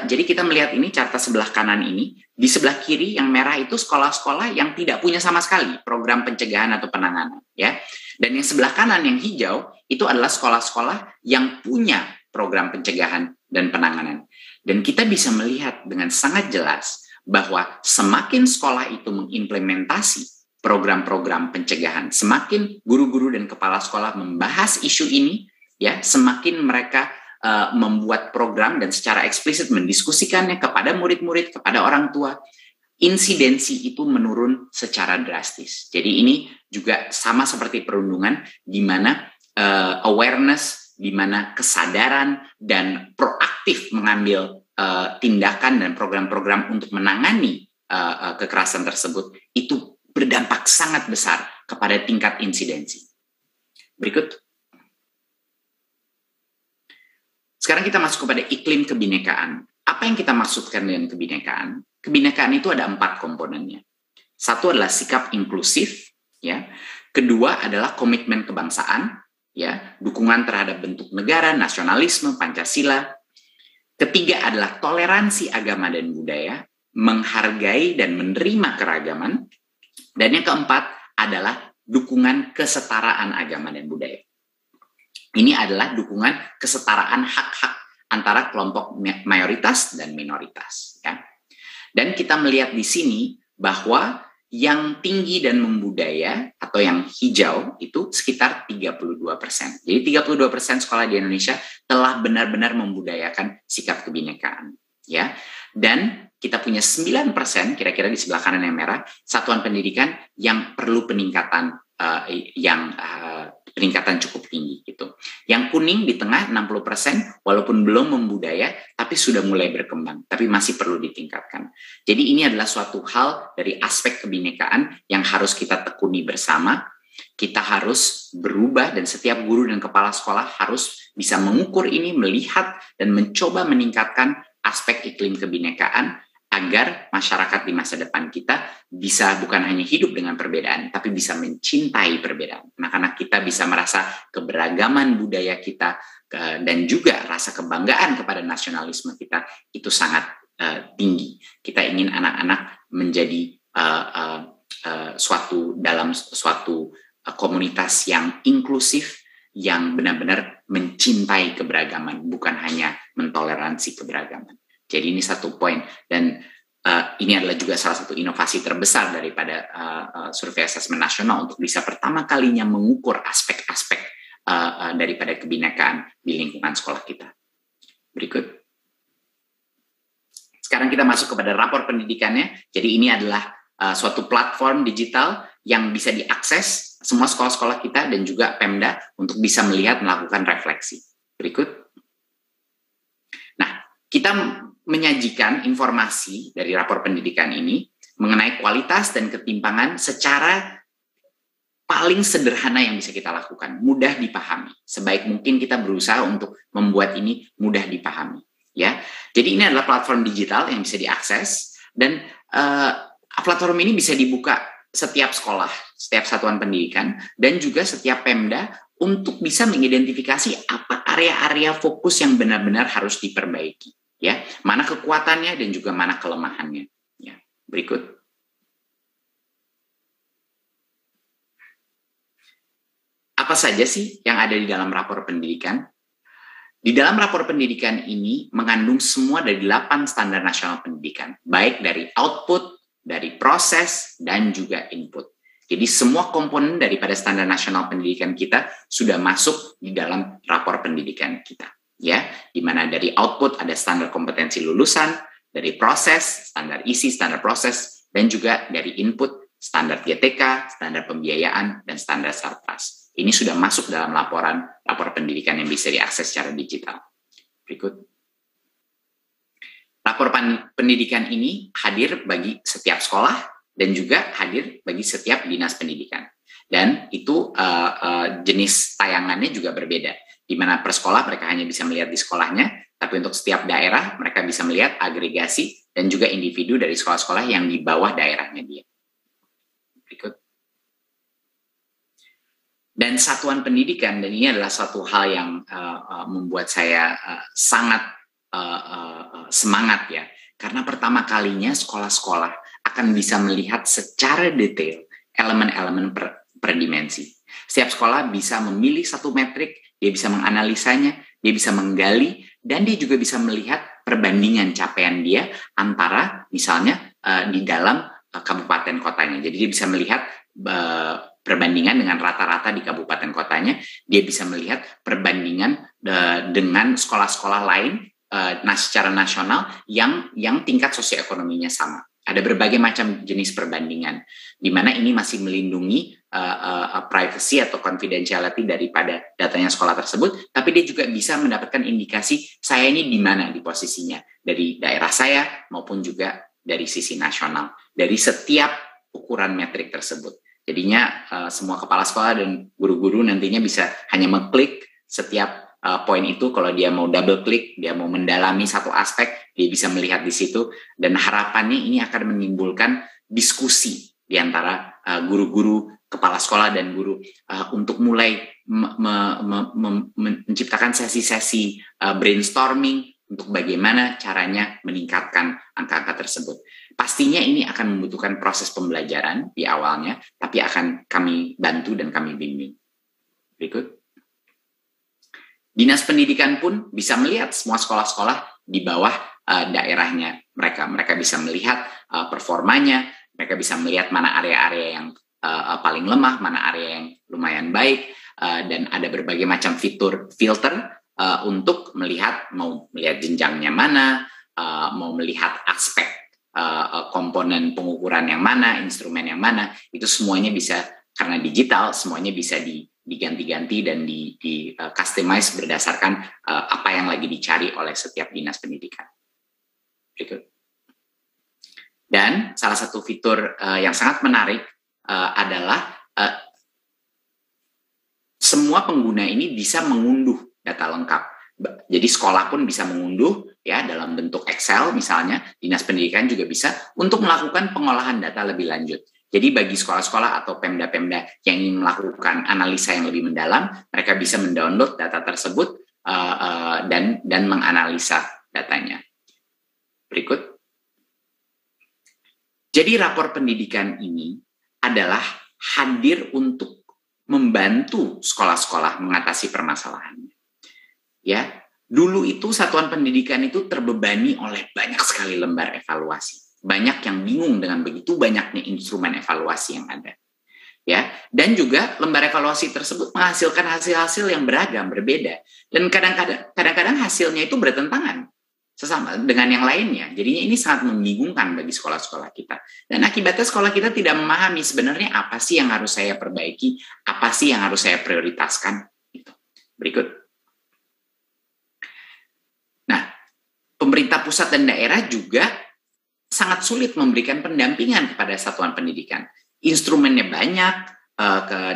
jadi kita melihat ini carta sebelah kanan ini, di sebelah kiri yang merah itu sekolah-sekolah yang tidak punya sama sekali program pencegahan atau penanganan. Ya, dan yang sebelah kanan yang hijau itu adalah sekolah-sekolah yang punya program pencegahan dan penanganan. Dan kita bisa melihat dengan sangat jelas bahwa semakin sekolah itu mengimplementasi program-program pencegahan, semakin guru-guru dan kepala sekolah membahas isu ini, ya, semakin mereka membuat program dan secara eksplisit mendiskusikannya kepada murid-murid, kepada orang tua, insidensi itu menurun secara drastis. Jadi ini juga sama seperti perundungan, di mana awareness, di mana kesadaran dan proaktif mengambil tindakan dan program-program untuk menangani kekerasan tersebut itu berdampak sangat besar kepada tingkat insidensi. Berikut. Sekarang kita masuk kepada iklim kebinekaan. Apa yang kita maksudkan dengan kebinekaan? Kebinekaan itu ada 4 komponennya. Satu adalah sikap inklusif, ya. Kedua adalah komitmen kebangsaan, ya, dukungan terhadap bentuk negara, nasionalisme, Pancasila. Ketiga adalah toleransi agama dan budaya, menghargai dan menerima keragaman. Dan yang keempat adalah dukungan kesetaraan agama dan budaya. Ini adalah dukungan kesetaraan hak-hak antara kelompok mayoritas dan minoritas. Ya. Dan kita melihat di sini bahwa yang tinggi dan membudaya atau yang hijau itu sekitar 32%. Jadi 32% sekolah di Indonesia telah benar-benar membudayakan sikap kebinekaan. Ya. Dan kita punya 9%, kira-kira di sebelah kanan yang merah, satuan pendidikan yang perlu peningkatan peningkatan cukup tinggi gitu. Yang kuning di tengah 60% walaupun belum membudaya tapi sudah mulai berkembang, tapi masih perlu ditingkatkan. Jadi ini adalah suatu hal dari aspek kebinekaan yang harus kita tekuni bersama. Kita harus berubah dan setiap guru dan kepala sekolah harus bisa mengukur ini, melihat dan mencoba meningkatkan aspek iklim kebinekaan agar masyarakat di masa depan kita bisa bukan hanya hidup dengan perbedaan, tapi bisa mencintai perbedaan. Anak-anak kita bisa merasa keberagaman budaya kita dan juga rasa kebanggaan kepada nasionalisme kita itu sangat tinggi. Kita ingin anak-anak menjadi dalam suatu komunitas yang inklusif, yang benar-benar mencintai keberagaman, bukan hanya mentoleransi keberagaman. Jadi ini satu poin, dan ini adalah juga salah satu inovasi terbesar daripada survei asesmen nasional untuk bisa pertama kalinya mengukur aspek-aspek daripada kebinekaan di lingkungan sekolah kita. Berikut. Sekarang kita masuk kepada rapor pendidikannya. Jadi ini adalah suatu platform digital yang bisa diakses semua sekolah-sekolah kita dan juga Pemda untuk bisa melakukan refleksi. Berikut. Nah, kita menyajikan informasi dari rapor pendidikan ini mengenai kualitas dan ketimpangan secara paling sederhana yang bisa kita lakukan, mudah dipahami. Sebaik mungkin kita berusaha untuk membuat ini mudah dipahami. Ya, jadi ini adalah platform digital yang bisa diakses dan platform ini bisa dibuka setiap sekolah, setiap satuan pendidikan dan juga setiap Pemda untuk bisa mengidentifikasi apa area-area fokus yang benar-benar harus diperbaiki. Ya, mana kekuatannya dan juga mana kelemahannya. Ya, berikut. Apa saja sih yang ada di dalam rapor pendidikan? Di dalam rapor pendidikan ini mengandung semua dari 8 standar nasional pendidikan, baik dari output, dari proses, dan juga input. Jadi semua komponen daripada standar nasional pendidikan kita sudah masuk di dalam rapor pendidikan kita. Ya, di mana dari output ada standar kompetensi lulusan, dari proses, standar isi, standar proses, dan juga dari input, standar GTK, standar pembiayaan, dan standar Sarpras. Ini sudah masuk dalam rapor pendidikan yang bisa diakses secara digital. Berikut. Rapor pendidikan ini hadir bagi setiap sekolah dan juga hadir bagi setiap dinas pendidikan. Dan itu jenis tayangannya juga berbeda. Di mana per sekolah mereka hanya bisa melihat di sekolahnya, tapi untuk setiap daerah mereka bisa melihat agregasi dan juga individu dari sekolah-sekolah yang di bawah daerahnya dia. Berikut. Dan satuan pendidikan, dan ini adalah suatu hal yang membuat saya sangat semangat ya, karena pertama kalinya sekolah-sekolah akan bisa melihat secara detail elemen-elemen per dimensi. Setiap sekolah bisa memilih satu metrik, dia bisa menganalisanya, dia bisa menggali, dan dia juga bisa melihat perbandingan capaian dia antara misalnya di dalam kabupaten kotanya. Jadi dia bisa melihat perbandingan dengan rata-rata di kabupaten kotanya, dia bisa melihat perbandingan dengan sekolah-sekolah lain secara nasional yang tingkat sosioekonominya sama. Ada berbagai macam jenis perbandingan, di mana ini masih melindungi privacy atau confidentiality daripada datanya sekolah tersebut, tapi dia juga bisa mendapatkan indikasi saya ini di mana di posisinya, dari daerah saya maupun juga dari sisi nasional, dari setiap ukuran metrik tersebut. Jadinya semua kepala sekolah dan guru-guru nantinya bisa hanya mengklik setiap poin itu, kalau dia mau double klik, dia mau mendalami satu aspek, dia bisa melihat di situ. Dan harapannya ini akan menimbulkan diskusi di antara guru-guru, kepala sekolah, dan guru untuk mulai menciptakan sesi-sesi brainstorming untuk bagaimana caranya meningkatkan angka-angka tersebut. Pastinya ini akan membutuhkan proses pembelajaran di awalnya, tapi akan kami bantu dan kami bimbing. Berikut. Dinas pendidikan pun bisa melihat semua sekolah-sekolah di bawah daerahnya mereka. Mereka bisa melihat performanya, mereka bisa melihat mana area-area yang paling lemah, mana area yang lumayan baik, dan ada berbagai macam filter untuk melihat, mau melihat jenjangnya mana, mau melihat aspek komponen pengukuran yang mana, instrumen yang mana, itu semuanya bisa, karena digital, semuanya bisa diganti-ganti dan di customize berdasarkan apa yang lagi dicari oleh setiap dinas pendidikan. Berikut. Dan salah satu fitur yang sangat menarik adalah semua pengguna ini bisa mengunduh data lengkap. Jadi sekolah pun bisa mengunduh ya dalam bentuk Excel misalnya, dinas pendidikan juga bisa untuk melakukan pengolahan data lebih lanjut. Jadi bagi sekolah-sekolah atau pemda-pemda yang ingin melakukan analisa yang lebih mendalam, mereka bisa mendownload data tersebut dan menganalisa datanya. Berikut. Jadi rapor pendidikan ini adalah hadir untuk membantu sekolah-sekolah mengatasi permasalahannya. Ya, dulu itu satuan pendidikan itu terbebani oleh banyak sekali lembar evaluasi. Banyak yang bingung dengan begitu banyaknya instrumen evaluasi yang ada. Ya, dan juga lembar evaluasi tersebut menghasilkan hasil-hasil yang beragam, berbeda. Dan kadang-kadang hasilnya itu bertentangan sesama dengan yang lainnya. Jadinya ini sangat membingungkan bagi sekolah-sekolah kita. Dan akibatnya sekolah kita tidak memahami sebenarnya apa sih yang harus saya perbaiki, apa sih yang harus saya prioritaskan. Gitu. Berikut. Nah, pemerintah pusat dan daerah juga sangat sulit memberikan pendampingan kepada satuan pendidikan. Instrumennya banyak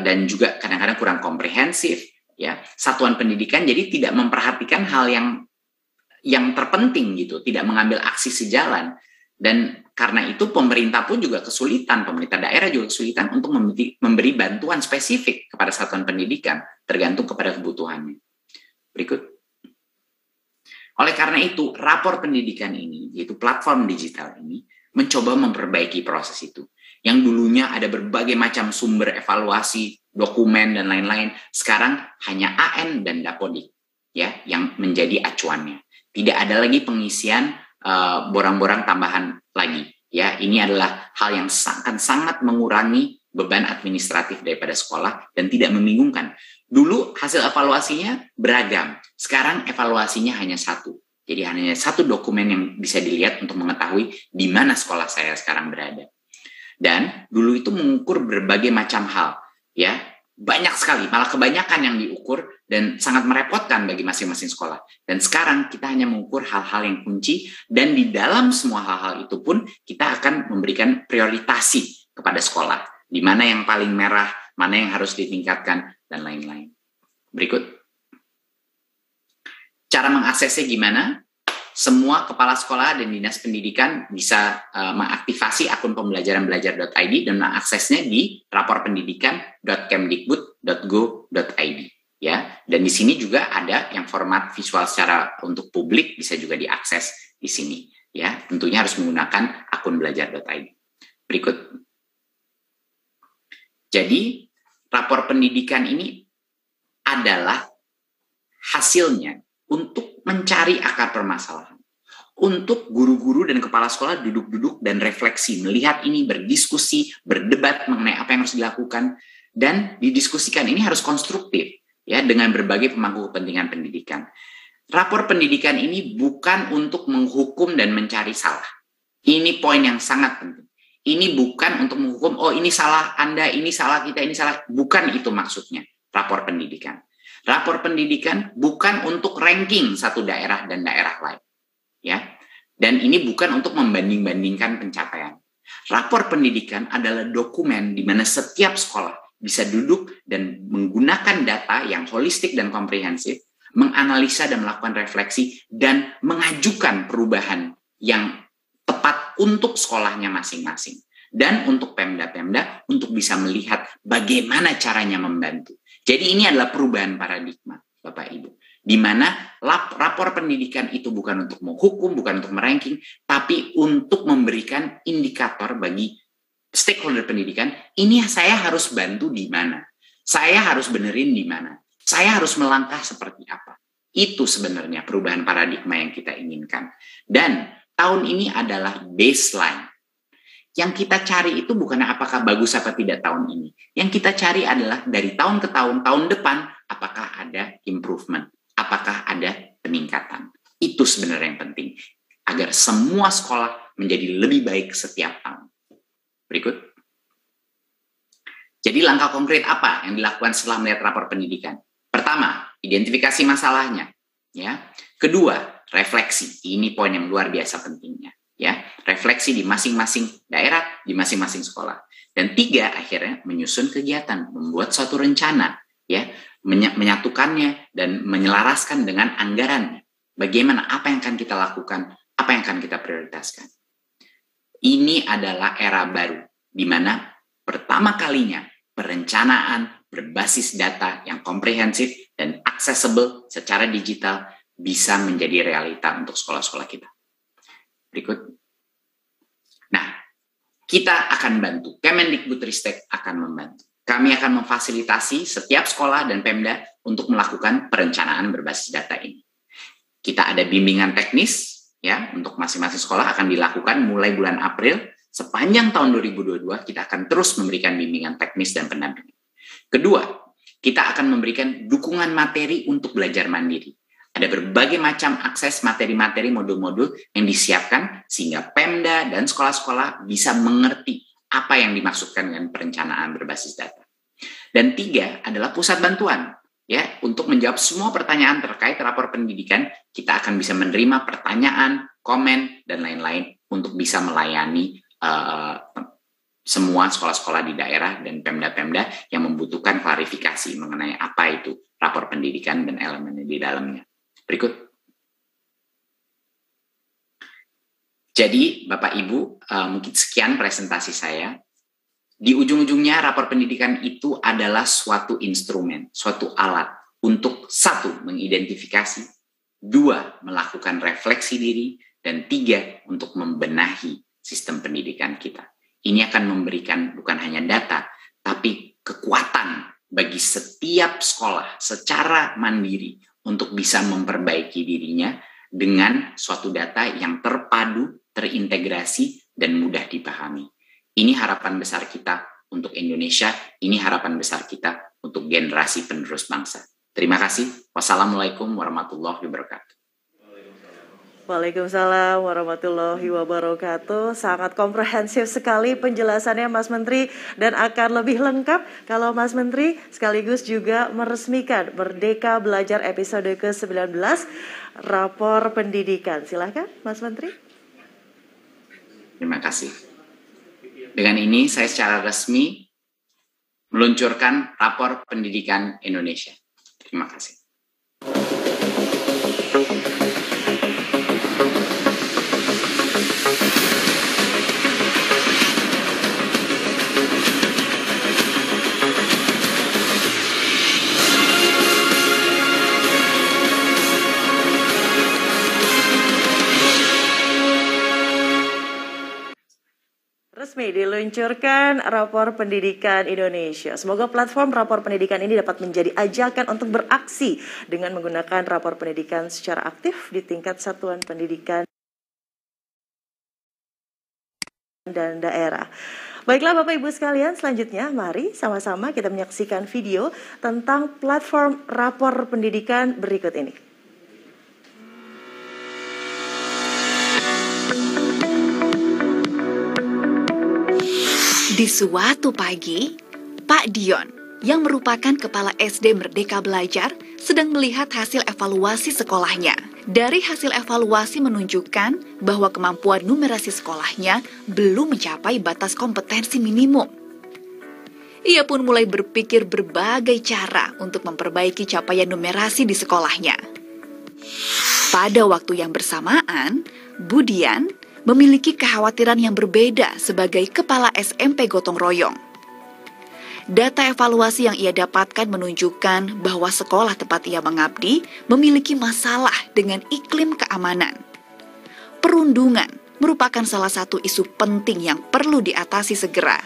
dan juga kadang-kadang kurang komprehensif. Ya, satuan pendidikan jadi tidak memperhatikan hal yang terpenting gitu, tidak mengambil aksi sejalan. Dan karena itu pemerintah pun juga kesulitan, pemerintah daerah juga kesulitan untuk memberi bantuan spesifik kepada satuan pendidikan, tergantung kepada kebutuhannya. Berikut. Oleh karena itu, rapor pendidikan ini, yaitu platform digital ini, mencoba memperbaiki proses itu. Yang dulunya ada berbagai macam sumber evaluasi, dokumen, dan lain-lain, sekarang hanya AN dan Dapodik ya, yang menjadi acuannya. Tidak ada lagi pengisian borang-borang tambahan lagi. Ya, ini adalah hal yang sangat mengurangi beban administratif daripada sekolah dan tidak membingungkan. Dulu hasil evaluasinya beragam, sekarang evaluasinya hanya satu. Jadi hanya satu dokumen yang bisa dilihat untuk mengetahui di mana sekolah saya sekarang berada. Dan dulu itu mengukur berbagai macam hal, ya banyak sekali, malah kebanyakan yang diukur dan sangat merepotkan bagi masing-masing sekolah. Dan sekarang kita hanya mengukur hal-hal yang kunci dan di dalam semua hal-hal itu pun kita akan memberikan prioritasi kepada sekolah. Di mana yang paling merah, mana yang harus ditingkatkan, dan lain-lain. Berikut. Cara mengaksesnya gimana? Semua kepala sekolah dan dinas pendidikan bisa mengaktifasi akun pembelajaran-belajar.id dan mengaksesnya di raporpendidikan.kemdikbud.go.id. Ya, dan di sini juga ada yang format visual secara untuk publik bisa juga diakses di sini. Ya, tentunya harus menggunakan akun belajar.id. Berikut. Jadi, rapor pendidikan ini adalah hasilnya untuk mencari akar permasalahan. Untuk guru-guru dan kepala sekolah duduk-duduk dan refleksi, melihat ini, berdiskusi, berdebat mengenai apa yang harus dilakukan, dan didiskusikan ini harus konstruktif ya dengan berbagai pemangku kepentingan pendidikan. Rapor pendidikan ini bukan untuk menghukum dan mencari salah. Ini poin yang sangat penting. Ini bukan untuk menghukum, oh ini salah Anda, ini salah kita, ini salah. Bukan itu maksudnya, rapor pendidikan. Rapor pendidikan bukan untuk ranking satu daerah dan daerah lain. Ya. Dan ini bukan untuk membanding-bandingkan pencapaian. Rapor pendidikan adalah dokumen di mana setiap sekolah bisa duduk dan menggunakan data yang holistik dan komprehensif, menganalisa dan melakukan refleksi, dan mengajukan perubahan yang tepat untuk sekolahnya masing-masing. Dan untuk Pemda-Pemda untuk bisa melihat bagaimana caranya membantu. Jadi ini adalah perubahan paradigma, Bapak Ibu. Di mana rapor pendidikan itu bukan untuk menghukum, bukan untuk meranking, tapi untuk memberikan indikator bagi stakeholder pendidikan, ini saya harus bantu di mana, saya harus benerin di mana, saya harus melangkah seperti apa. Itu sebenarnya perubahan paradigma yang kita inginkan. Dan tahun ini adalah baseline. Yang kita cari itu bukan apakah bagus apa tidak tahun ini. Yang kita cari adalah dari tahun ke tahun, tahun depan, apakah ada improvement, apakah ada peningkatan. Itu sebenarnya yang penting. Agar semua sekolah menjadi lebih baik setiap tahun. Berikut. Jadi langkah konkret apa yang dilakukan setelah melihat rapor pendidikan? Pertama, identifikasi masalahnya. Ya. Kedua, refleksi. Ini poin yang luar biasa pentingnya. Ya, refleksi di masing-masing daerah, di masing-masing sekolah. Dan 3, akhirnya menyusun kegiatan, membuat suatu rencana, ya, menyatukannya dan menyelaraskan dengan anggarannya. Bagaimana, apa yang akan kita lakukan, apa yang akan kita prioritaskan. Ini adalah era baru, di mana pertama kalinya perencanaan berbasis data yang komprehensif dan accessible secara digital bisa menjadi realita untuk sekolah-sekolah kita. Berikut. Nah, kita akan bantu. Kemendikbudristek akan membantu. Kami akan memfasilitasi setiap sekolah dan Pemda untuk melakukan perencanaan berbasis data ini. Kita ada bimbingan teknis, ya, untuk masing-masing sekolah akan dilakukan mulai bulan April. Sepanjang tahun 2022, kita akan terus memberikan bimbingan teknis dan pendampingan. Kedua, kita akan memberikan dukungan materi untuk belajar mandiri. Ada berbagai macam akses materi-materi modul-modul yang disiapkan sehingga Pemda dan sekolah-sekolah bisa mengerti apa yang dimaksudkan dengan perencanaan berbasis data. Dan 3 adalah pusat bantuan. Ya, untuk menjawab semua pertanyaan terkait rapor pendidikan, kita akan bisa menerima pertanyaan, komen, dan lain-lain untuk bisa melayani semua sekolah-sekolah di daerah dan Pemda-Pemda yang membutuhkan klarifikasi mengenai apa itu rapor pendidikan dan elemennya di dalamnya. Berikut. Jadi, Bapak Ibu, mungkin sekian presentasi saya. Di ujung-ujungnya, rapor pendidikan itu adalah suatu instrumen, suatu alat untuk 1, mengidentifikasi, 2, melakukan refleksi diri, dan 3, untuk membenahi sistem pendidikan kita. Ini akan memberikan bukan hanya data, tapi kekuatan bagi setiap sekolah secara mandiri untuk bisa memperbaiki dirinya dengan suatu data yang terpadu, terintegrasi, dan mudah dipahami. Ini harapan besar kita untuk Indonesia, ini harapan besar kita untuk generasi penerus bangsa. Terima kasih. Wassalamualaikum warahmatullahi wabarakatuh. Waalaikumsalam warahmatullahi wabarakatuh. Sangat komprehensif sekali penjelasannya Mas Menteri, dan akan lebih lengkap kalau Mas Menteri sekaligus juga meresmikan Merdeka Belajar episode ke-19 rapor pendidikan. Silakan Mas Menteri. Terima kasih. Dengan ini saya secara resmi meluncurkan rapor pendidikan Indonesia. Terima kasih. Resmi diluncurkan rapor pendidikan Indonesia. Semoga platform rapor pendidikan ini dapat menjadi ajakan untuk beraksi dengan menggunakan rapor pendidikan secara aktif di tingkat satuan pendidikan dan daerah. Baiklah Bapak Ibu sekalian, selanjutnya mari sama-sama kita menyaksikan video tentang platform rapor pendidikan berikut ini. Di suatu pagi, Pak Dion, yang merupakan Kepala SD Merdeka Belajar, sedang melihat hasil evaluasi sekolahnya. Dari hasil evaluasi menunjukkan bahwa kemampuan numerasi sekolahnya belum mencapai batas kompetensi minimum. Ia pun mulai berpikir berbagai cara untuk memperbaiki capaian numerasi di sekolahnya. Pada waktu yang bersamaan, Budian memiliki kekhawatiran yang berbeda sebagai kepala SMP Gotong Royong. Data evaluasi yang ia dapatkan menunjukkan bahwa sekolah tempat ia mengabdi memiliki masalah dengan iklim keamanan. Perundungan merupakan salah satu isu penting yang perlu diatasi segera.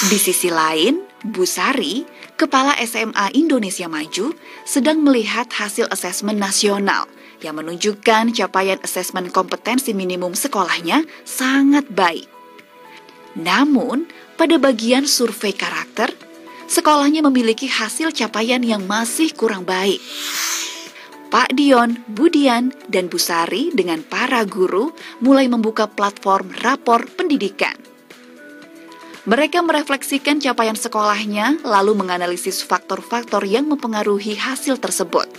Di sisi lain, Bu Sari, Kepala SMA Indonesia Maju, sedang melihat hasil asesmen nasional yang menunjukkan capaian asesmen kompetensi minimum sekolahnya sangat baik. Namun, pada bagian survei karakter, sekolahnya memiliki hasil capaian yang masih kurang baik. Pak Dion, Budian, dan Bu Sari dengan para guru mulai membuka platform rapor pendidikan. Mereka merefleksikan capaian sekolahnya, lalu menganalisis faktor-faktor yang mempengaruhi hasil tersebut.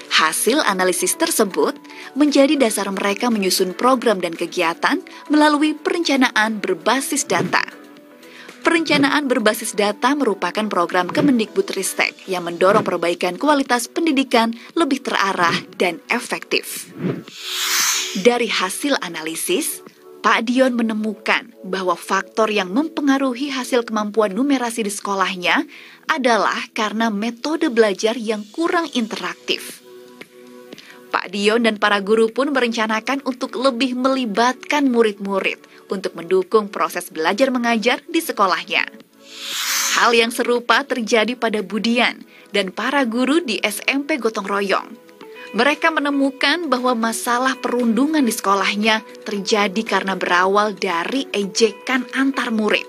Hasil analisis tersebut menjadi dasar mereka menyusun program dan kegiatan melalui perencanaan berbasis data. Perencanaan berbasis data merupakan program Kemendikbudristek yang mendorong perbaikan kualitas pendidikan lebih terarah dan efektif. Dari hasil analisis, Pak Dion menemukan bahwa faktor yang mempengaruhi hasil kemampuan numerasi di sekolahnya adalah karena metode belajar yang kurang interaktif. Pak Dion dan para guru pun merencanakan untuk lebih melibatkan murid-murid untuk mendukung proses belajar mengajar di sekolahnya. Hal yang serupa terjadi pada Budian dan para guru di SMP Gotong Royong. Mereka menemukan bahwa masalah perundungan di sekolahnya terjadi karena berawal dari ejekan antar murid.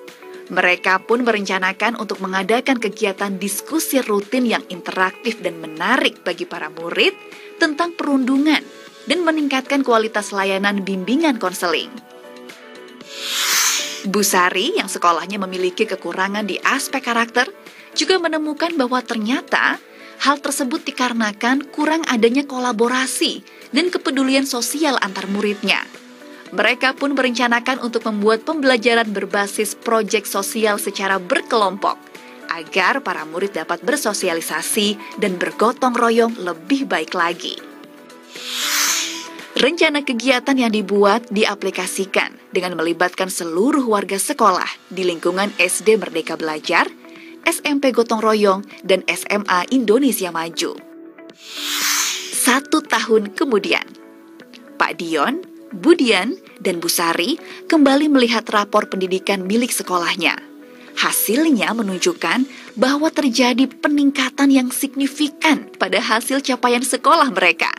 Mereka pun merencanakan untuk mengadakan kegiatan diskusi rutin yang interaktif dan menarik bagi para murid tentang perundungan dan meningkatkan kualitas layanan bimbingan konseling. Bu Sari yang sekolahnya memiliki kekurangan di aspek karakter juga menemukan bahwa ternyata hal tersebut dikarenakan kurang adanya kolaborasi dan kepedulian sosial antar muridnya. Mereka pun merencanakan untuk membuat pembelajaran berbasis proyek sosial secara berkelompok agar para murid dapat bersosialisasi dan bergotong royong lebih baik lagi. Rencana kegiatan yang dibuat diaplikasikan dengan melibatkan seluruh warga sekolah di lingkungan SD Merdeka Belajar, SMP Gotong Royong, dan SMA Indonesia Maju. 1 tahun kemudian, Pak Dion, Budian, dan Bu Sari kembali melihat rapor pendidikan milik sekolahnya. Hasilnya menunjukkan bahwa terjadi peningkatan yang signifikan pada hasil capaian sekolah mereka.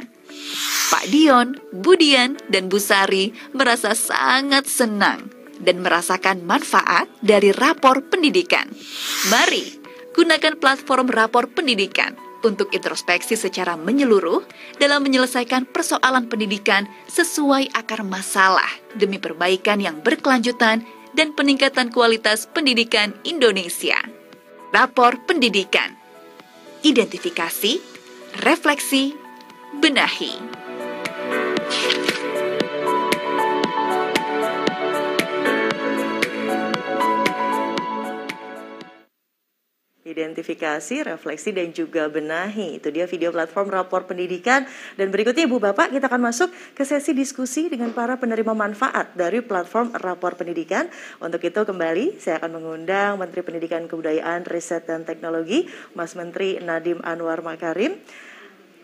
Pak Dion, Budian, dan Bu Sari merasa sangat senang dan merasakan manfaat dari rapor pendidikan. Mari gunakan platform rapor pendidikan untuk introspeksi secara menyeluruh dalam menyelesaikan persoalan pendidikan sesuai akar masalah demi perbaikan yang berkelanjutan dan peningkatan kualitas pendidikan Indonesia. Rapor pendidikan. Identifikasi, refleksi, benahi. Identifikasi, refleksi, dan juga benahi. Itu dia video platform rapor pendidikan. Dan berikutnya Ibu Bapak, kita akan masuk ke sesi diskusi dengan para penerima manfaat dari platform rapor pendidikan. Untuk itu kembali saya akan mengundang Menteri Pendidikan Kebudayaan, Riset, dan Teknologi, Mas Menteri Nadiem Anwar Makarim.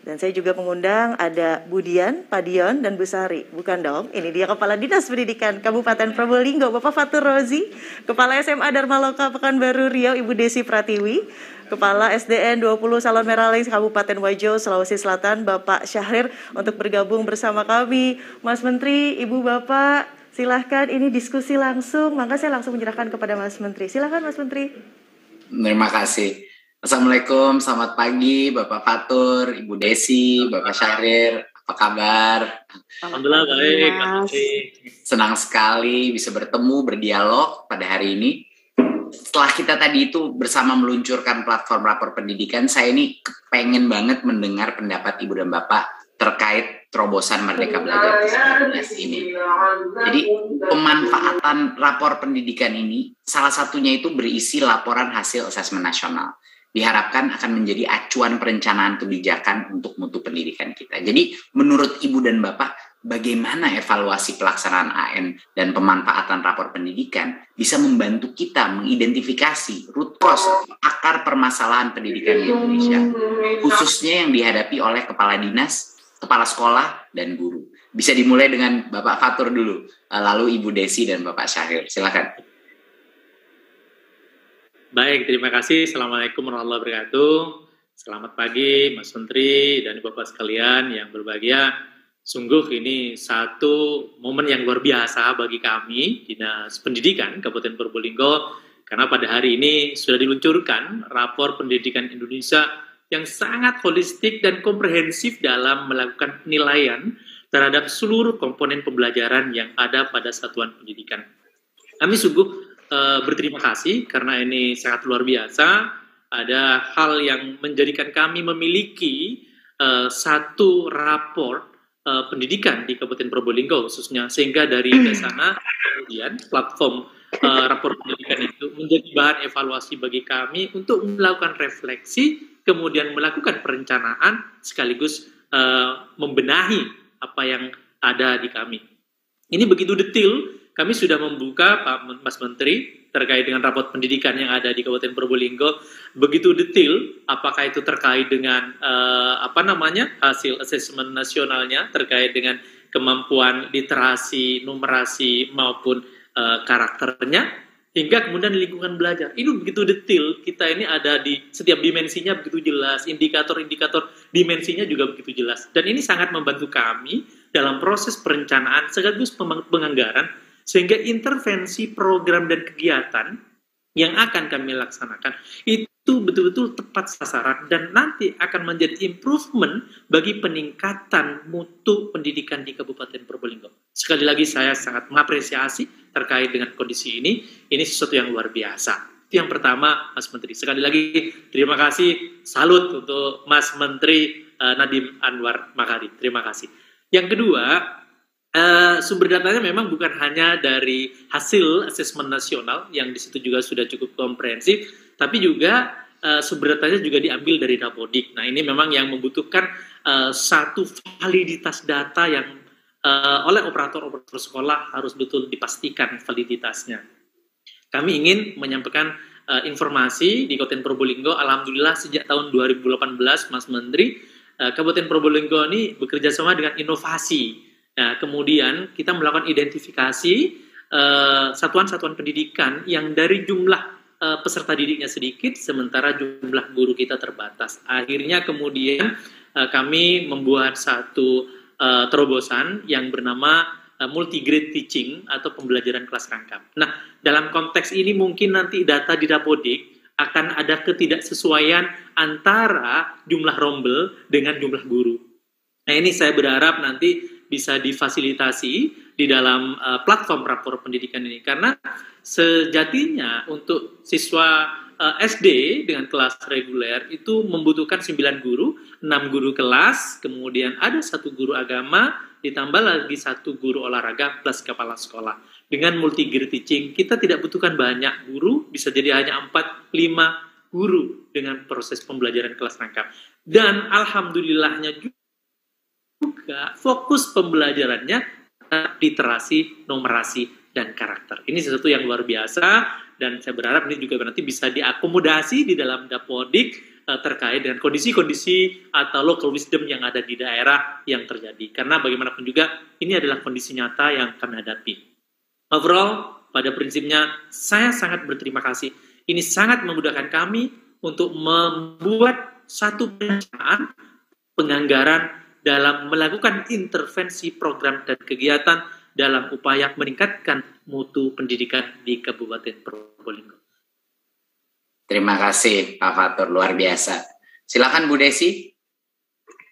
Dan saya juga mengundang ada Budian, Pak Dion, dan Bu Sari. Bukan dong, ini dia Kepala Dinas Pendidikan Kabupaten Probolinggo, Bapak Fatur Rozi, Kepala SMA Dharma Loka Pekanbaru Riau, Ibu Desi Pratiwi, Kepala SDN 20 Salon Meraling Kabupaten Wajo, Sulawesi Selatan, Bapak Syahrir, untuk bergabung bersama kami. Mas Menteri, Ibu Bapak, silahkan ini diskusi langsung, maka saya langsung menyerahkan kepada Mas Menteri. Silahkan Mas Menteri. Terima kasih. Assalamualaikum, selamat pagi Bapak Fatur, Ibu Desi, Bapak Syahrir, apa kabar? Alhamdulillah baik, Senang sekali bisa bertemu, berdialog pada hari ini. Setelah kita tadi itu bersama meluncurkan platform rapor pendidikan, saya ini pengen banget mendengar pendapat Ibu dan Bapak terkait terobosan Merdeka Belajar ke-19 ini. Jadi pemanfaatan rapor pendidikan ini salah satunya itu berisi laporan hasil asesmen nasional. Diharapkan akan menjadi acuan perencanaan kebijakan untuk mutu pendidikan kita. Jadi menurut Ibu dan Bapak, bagaimana evaluasi pelaksanaan AN dan pemanfaatan rapor pendidikan bisa membantu kita mengidentifikasi root cause, akar permasalahan pendidikan di Indonesia, khususnya yang dihadapi oleh kepala dinas, kepala sekolah, dan guru. Bisa dimulai dengan Bapak Fatur dulu, lalu Ibu Desi dan Bapak Syahril. Silakan. Baik, terima kasih. Assalamualaikum warahmatullahi wabarakatuh. Selamat pagi Mas Menteri dan Bapak sekalian yang berbahagia. Sungguh ini satu momen yang luar biasa bagi kami, Dinas Pendidikan Kabupaten Probolinggo, karena pada hari ini sudah diluncurkan rapor pendidikan Indonesia yang sangat holistik dan komprehensif dalam melakukan penilaian terhadap seluruh komponen pembelajaran yang ada pada satuan pendidikan. Kami sungguh berterima kasih karena ini sangat luar biasa. Ada hal yang menjadikan kami memiliki satu rapor pendidikan di Kabupaten Probolinggo khususnya, sehingga dari sana kemudian platform rapor pendidikan itu menjadi bahan evaluasi bagi kami untuk melakukan refleksi, kemudian melakukan perencanaan sekaligus membenahi apa yang ada di kami. Ini begitu detail. Kami sudah membuka, Pak Mas Menteri, terkait dengan rapor pendidikan yang ada di Kabupaten Probolinggo, begitu detail, apakah itu terkait dengan hasil asesmen nasionalnya, terkait dengan kemampuan literasi, numerasi, maupun karakternya, hingga kemudian lingkungan belajar. Ini begitu detail, kita ini ada di setiap dimensinya begitu jelas, indikator-indikator dimensinya juga begitu jelas. Dan ini sangat membantu kami dalam proses perencanaan sekaligus penganggaran, sehingga intervensi program dan kegiatan yang akan kami laksanakan itu betul-betul tepat sasaran dan nanti akan menjadi improvement bagi peningkatan mutu pendidikan di Kabupaten Probolinggo. Sekali lagi saya sangat mengapresiasi terkait dengan kondisi ini sesuatu yang luar biasa. Itu yang pertama, Mas Menteri. Sekali lagi terima kasih, salut untuk Mas Menteri Nadiem Anwar Makarim. Terima kasih. Yang kedua, sumber datanya memang bukan hanya dari hasil asesmen nasional yang di situ juga sudah cukup komprehensif, tapi juga sumber datanya juga diambil dari Dapodik. Nah, ini memang yang membutuhkan satu validitas data yang oleh operator-operator sekolah harus betul dipastikan validitasnya. Kami ingin menyampaikan informasi di Kabupaten Probolinggo. Alhamdulillah sejak tahun 2018, Mas Menteri, Kabupaten Probolinggo ini bekerja sama dengan inovasi. Nah, kemudian kita melakukan identifikasi satuan-satuan pendidikan yang dari jumlah peserta didiknya sedikit, sementara jumlah guru kita terbatas. Akhirnya kemudian kami membuat satu terobosan yang bernama multi-grade teaching atau pembelajaran kelas rangkap. Nah, dalam konteks ini mungkin nanti data di Dapodik akan ada ketidaksesuaian antara jumlah rombel dengan jumlah guru. Nah, ini saya berharap nanti bisa difasilitasi di dalam platform rapor pendidikan ini, karena sejatinya untuk siswa SD dengan kelas reguler itu membutuhkan 9 guru, 6 guru kelas, kemudian ada 1 guru agama, ditambah lagi 1 guru olahraga plus kepala sekolah. Dengan multi-grade teaching kita tidak butuhkan banyak guru, bisa jadi hanya 4-5 guru dengan proses pembelajaran kelas rangkap. Dan alhamdulillahnya juga fokus pembelajarannya literasi, numerasi, dan karakter. Ini sesuatu yang luar biasa dan saya berharap ini juga nanti bisa diakomodasi di dalam Dapodik terkait dengan kondisi-kondisi atau local wisdom yang ada di daerah yang terjadi. Karena bagaimanapun juga ini adalah kondisi nyata yang kami hadapi. Overall, pada prinsipnya saya sangat berterima kasih. Ini sangat memudahkan kami untuk membuat satu perencanaan penganggaran dalam melakukan intervensi program dan kegiatan dalam upaya meningkatkan mutu pendidikan di Kabupaten Probolinggo. Terima kasih Pak Fatur, luar biasa. Silakan Bu Desi.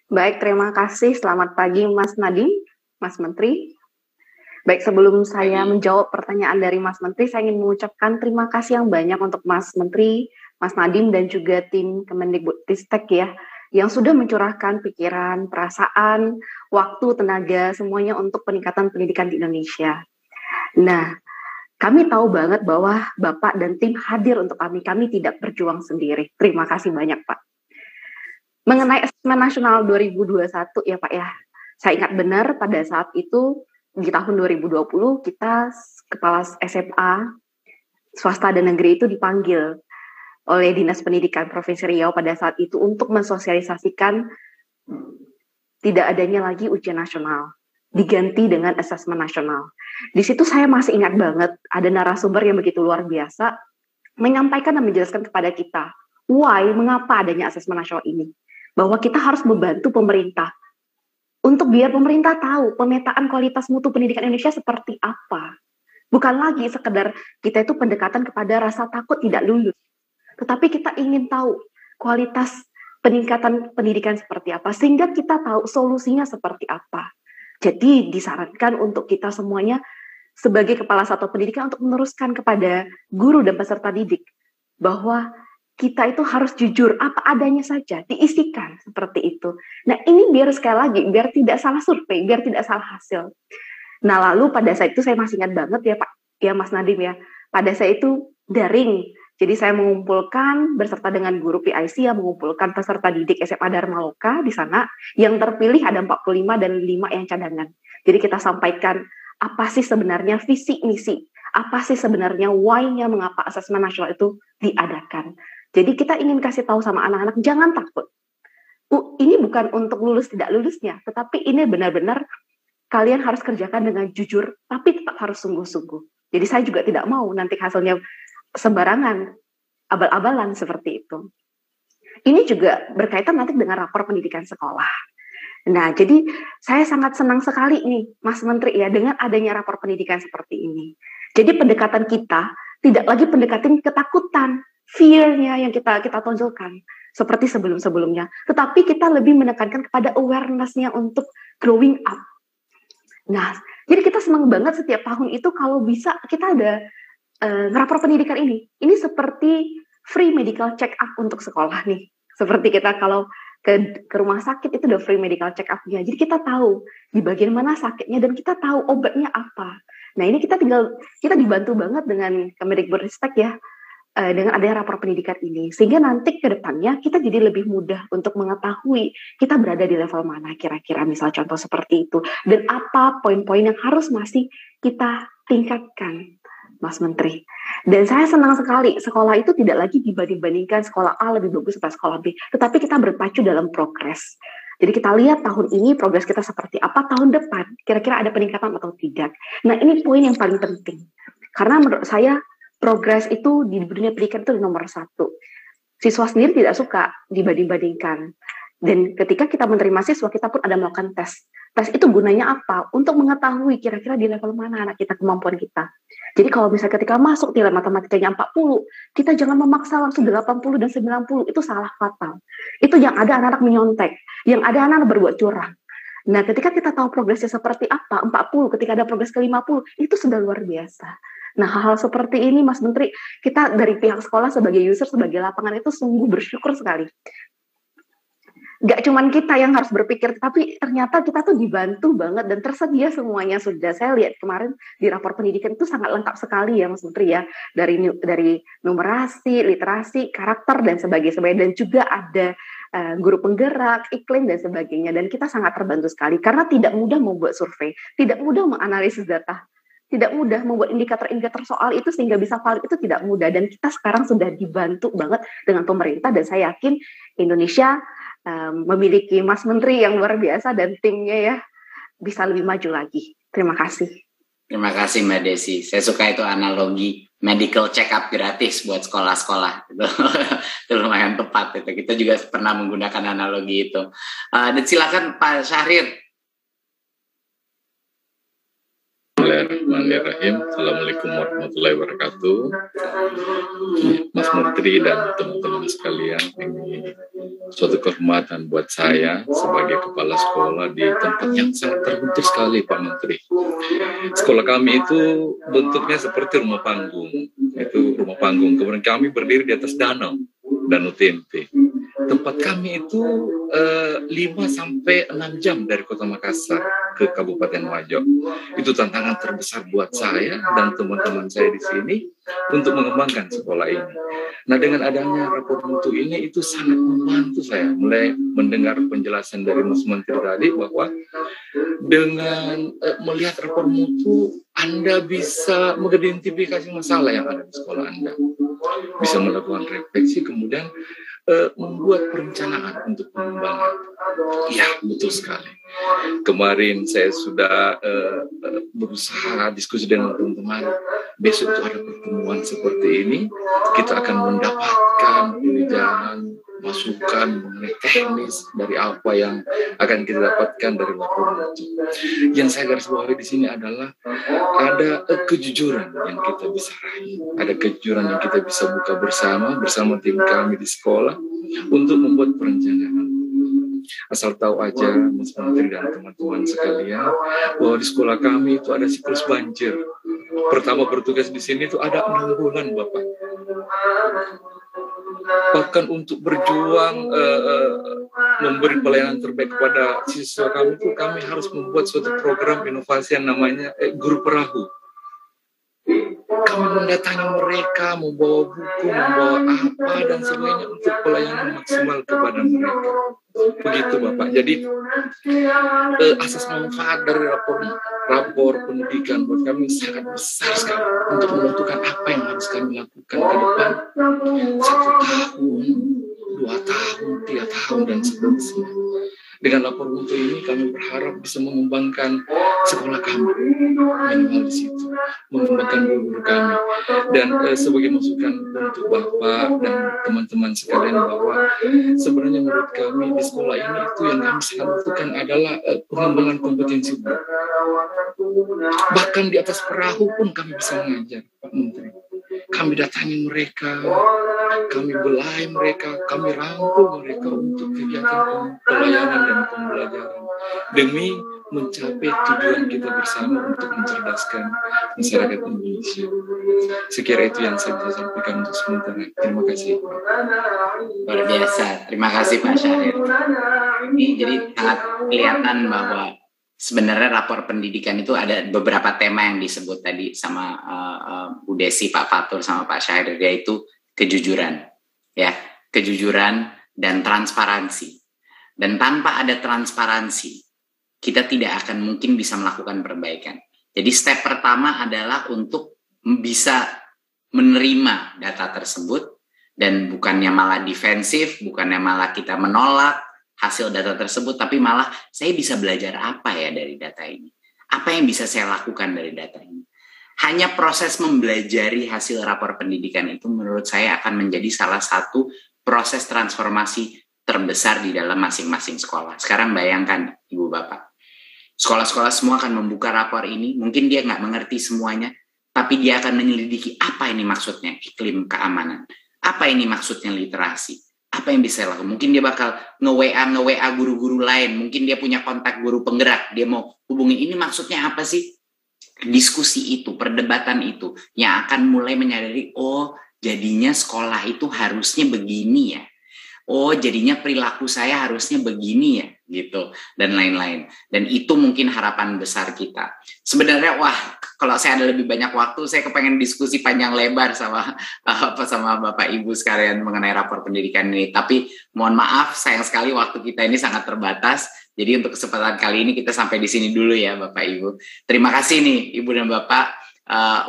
Baik, terima kasih. Selamat pagi Mas Nadiem, Mas Menteri. Baik, sebelum saya menjawab pertanyaan dari Mas Menteri, saya ingin mengucapkan terima kasih yang banyak untuk Mas Menteri, Mas Nadiem, dan juga tim Kemendikbudristek ya, yang sudah mencurahkan pikiran, perasaan, waktu, tenaga, semuanya untuk peningkatan pendidikan di Indonesia. Nah, kami tahu banget bahwa Bapak dan tim hadir untuk kami tidak berjuang sendiri. Terima kasih banyak, Pak. Mengenai Asesmen Nasional 2021 ya Pak ya, saya ingat benar pada saat itu di tahun 2020 kita kepala SMA swasta dan negeri itu dipanggil oleh Dinas Pendidikan Provinsi Riau pada saat itu untuk mensosialisasikan tidak adanya lagi ujian nasional, diganti dengan asesmen nasional. Di situ saya masih ingat banget ada narasumber yang begitu luar biasa menyampaikan dan menjelaskan kepada kita mengapa adanya asesmen nasional ini, bahwa kita harus membantu pemerintah untuk biar pemerintah tahu pemetaan kualitas mutu pendidikan Indonesia seperti apa. Bukan lagi sekedar kita itu pendekatan kepada rasa takut tidak lulus, tetapi kita ingin tahu kualitas peningkatan pendidikan seperti apa, sehingga kita tahu solusinya seperti apa. Jadi disarankan untuk kita semuanya sebagai kepala satuan pendidikan untuk meneruskan kepada guru dan peserta didik bahwa kita itu harus jujur, apa adanya saja, diisikan seperti itu. Nah ini biar sekali lagi, biar tidak salah survei, biar tidak salah hasil. Nah lalu pada saat itu saya masih ingat banget ya Pak, ya Mas Nadiem ya, pada saat itu daring. Jadi saya mengumpulkan beserta dengan guru PIC yang mengumpulkan peserta didik SMA Dharma Loka di sana, yang terpilih ada 45 dan 5 yang cadangan. Jadi kita sampaikan apa sih sebenarnya visi misi, apa sih sebenarnya why-nya mengapa asesmen nasional itu diadakan. Jadi kita ingin kasih tahu sama anak-anak jangan takut. Ini bukan untuk lulus tidak lulusnya, tetapi ini benar-benar kalian harus kerjakan dengan jujur, tapi tetap harus sungguh-sungguh. Jadi saya juga tidak mau nanti hasilnya sembarangan, abal-abalan seperti itu. Ini juga berkaitan nanti dengan rapor pendidikan sekolah. Nah, jadi saya sangat senang sekali nih, Mas Menteri ya, dengan adanya rapor pendidikan seperti ini. Jadi pendekatan kita tidak lagi pendekatan ketakutan, fear-nya yang kita tonjolkan seperti sebelum-sebelumnya, tetapi kita lebih menekankan kepada awareness-nya untuk growing up. Nah, jadi kita senang banget setiap tahun itu kalau bisa kita ada rapor pendidikan ini. Ini seperti free medical check up untuk sekolah nih. Seperti kita kalau ke rumah sakit itu udah free medical check up-nya. Jadi kita tahu di bagian mana sakitnya dan kita tahu obatnya apa. Nah, ini kita dibantu banget dengan Kemendikbudristek ya. Dengan adanya rapor pendidikan ini, sehingga nanti ke depannya kita jadi lebih mudah untuk mengetahui kita berada di level mana kira-kira, misal contoh seperti itu, dan apa poin-poin yang harus masih kita tingkatkan, Mas Menteri. Dan saya senang sekali, sekolah itu tidak lagi dibanding-bandingkan sekolah A lebih bagus atau sekolah B, tetapi kita berpacu dalam progres. Jadi kita lihat tahun ini progres kita seperti apa, tahun depan kira-kira ada peningkatan atau tidak. Nah ini poin yang paling penting, karena menurut saya progres itu di dunia pendidikan itu nomor 1. Siswa sendiri tidak suka dibanding-bandingkan. Dan ketika kita menerima siswa, kita pun ada melakukan tes. Tes itu gunanya apa? Untuk mengetahui kira-kira di level mana anak kita, kemampuan kita. Jadi kalau misalnya ketika masuk nilai matematikanya 40, kita jangan memaksa langsung 80 dan 90, itu salah fatal. Itu yang ada anak-anak menyontek, yang ada anak-anak berbuat curang. Nah ketika kita tahu progresnya seperti apa, 40, ketika ada progres ke 50, itu sudah luar biasa. Nah hal-hal seperti ini Mas Menteri, kita dari pihak sekolah sebagai user, sebagai lapangan itu sungguh bersyukur sekali. Gak cuman kita yang harus berpikir, tapi ternyata kita tuh dibantu banget dan tersedia semuanya sudah. Saya lihat kemarin di rapor pendidikan itu sangat lengkap sekali ya Mas Menteri ya, dari numerasi, literasi, karakter dan sebagainya, dan juga ada guru penggerak, iklim dan sebagainya. Dan kita sangat terbantu sekali karena tidak mudah membuat survei, tidak mudah menganalisis data, tidak mudah membuat indikator-indikator soal itu sehingga bisa valid, itu tidak mudah. Dan kita sekarang sudah dibantu banget dengan pemerintah, dan saya yakin Indonesia memiliki Mas Menteri yang luar biasa dan timnya ya bisa lebih maju lagi. Terima kasih. Terima kasih Mbak Desi. Saya suka itu analogi medical check up gratis buat sekolah-sekolah. Itu lumayan tepat itu. Kita juga pernah menggunakan analogi itu. Dan silakan Pak Syahrir. Bismillahirrahmanirrahim. Assalamualaikum warahmatullahi wabarakatuh. Mas Menteri dan teman-teman sekalian, ini suatu kehormatan buat saya sebagai kepala sekolah di tempat yang sangat terbentur sekali, Pak Menteri. Sekolah kami itu bentuknya seperti rumah panggung. Itu rumah panggung. Kemudian kami berdiri di atas danau Tempe. tempat kami itu 5-6 jam dari Kota Makassar ke Kabupaten Wajo. Itu tantangan terbesar buat saya dan teman-teman saya di sini untuk mengembangkan sekolah ini. Nah, dengan adanya rapor mutu ini itu sangat membantu saya. Mulai mendengar penjelasan dari Mas Menteri tadi bahwa dengan melihat rapor mutu, Anda bisa mengidentifikasi masalah yang ada di sekolah Anda. Bisa melakukan refleksi, kemudian membuat perencanaan untuk pengembangan. Ya, betul sekali. Kemarin saya sudah berusaha diskusi dengan teman-teman. Besok itu ada pertemuan seperti ini. Kita akan mendapatkan peninjauan, masukan mengenai teknis dari apa yang akan kita dapatkan dari laporan itu. Yang saya garis bawahi di sini adalah ada kejujuran yang kita bisa raih, ada kejujuran yang kita bisa buka bersama tim kami di sekolah untuk membuat perencanaan. Asal tahu aja Mas Menteri dan teman-teman sekalian bahwa di sekolah kami itu ada siklus banjir. Pertama bertugas di sini itu ada 6 bulan, Bapak. Bahkan untuk berjuang memberi pelayanan terbaik kepada siswa kami itu kami harus membuat suatu program inovasi yang namanya Guru Perahu. Kami mendatangi mereka, membawa buku, membawa apa dan semuanya untuk pelayanan maksimal kepada mereka. Begitu Bapak. Jadi asas manfaat dari rapor pendidikan buat kami sangat besar sekali untuk menentukan apa yang harus kami lakukan ke depan 1 tahun, 2 tahun, 3 tahun dan seterusnya. Dengan lapor mutu ini kami berharap bisa mengembangkan sekolah kami, minimal di situ, mengembangkan guru-guru kami. Dan sebagai masukan untuk Bapak dan teman-teman sekalian bahwa sebenarnya menurut kami di sekolah ini itu yang kami sangat butuhkan adalah pengembangan kompetensi guru. Bahkan di atas perahu pun kami bisa mengajar, Pak Menteri. Kami datangi mereka, kami belai mereka, kami rangkul mereka untuk kegiatan pelayanan dan pembelajaran demi mencapai tujuan kita bersama untuk mencerdaskan masyarakat Indonesia. Sekira itu yang saya bisa sampaikan untuk sementara. Terima kasih. Luar biasa. Terima kasih Pak Syahrir. Ini jadi sangat kelihatan bahwa sebenarnya rapor pendidikan itu ada beberapa tema yang disebut tadi sama Bu Desi, Pak Fatur, sama Pak Syahrir, yaitu kejujuran, ya, kejujuran dan transparansi. Dan tanpa ada transparansi, kita tidak akan mungkin bisa melakukan perbaikan. Jadi step pertama adalah untuk bisa menerima data tersebut dan bukannya malah defensif, bukannya malah kita menolak hasil data tersebut, tapi malah saya bisa belajar apa ya dari data ini? Apa yang bisa saya lakukan dari data ini? Hanya proses membelajari hasil rapor pendidikan itu menurut saya akan menjadi salah satu proses transformasi terbesar di dalam masing-masing sekolah. Sekarang bayangkan Ibu Bapak, sekolah-sekolah semua akan membuka rapor ini, mungkin dia nggak mengerti semuanya, tapi dia akan menyelidiki apa ini maksudnya iklim keamanan, apa ini maksudnya literasi, apa yang bisa lakukan. Mungkin dia bakal nge-WA guru-guru lain, mungkin dia punya kontak guru penggerak, dia mau hubungi, ini maksudnya apa sih? Diskusi itu, perdebatan itu yang akan mulai menyadari, oh jadinya sekolah itu harusnya begini ya, oh jadinya perilaku saya harusnya begini ya, gitu, dan lain-lain. Dan itu mungkin harapan besar kita. Sebenarnya wah, kalau saya ada lebih banyak waktu, saya kepengen diskusi panjang lebar sama Bapak Ibu sekalian mengenai rapor pendidikan ini. Tapi mohon maaf, sayang sekali waktu kita ini sangat terbatas. Jadi untuk kesempatan kali ini kita sampai di sini dulu ya Bapak Ibu. Terima kasih nih Ibu dan Bapak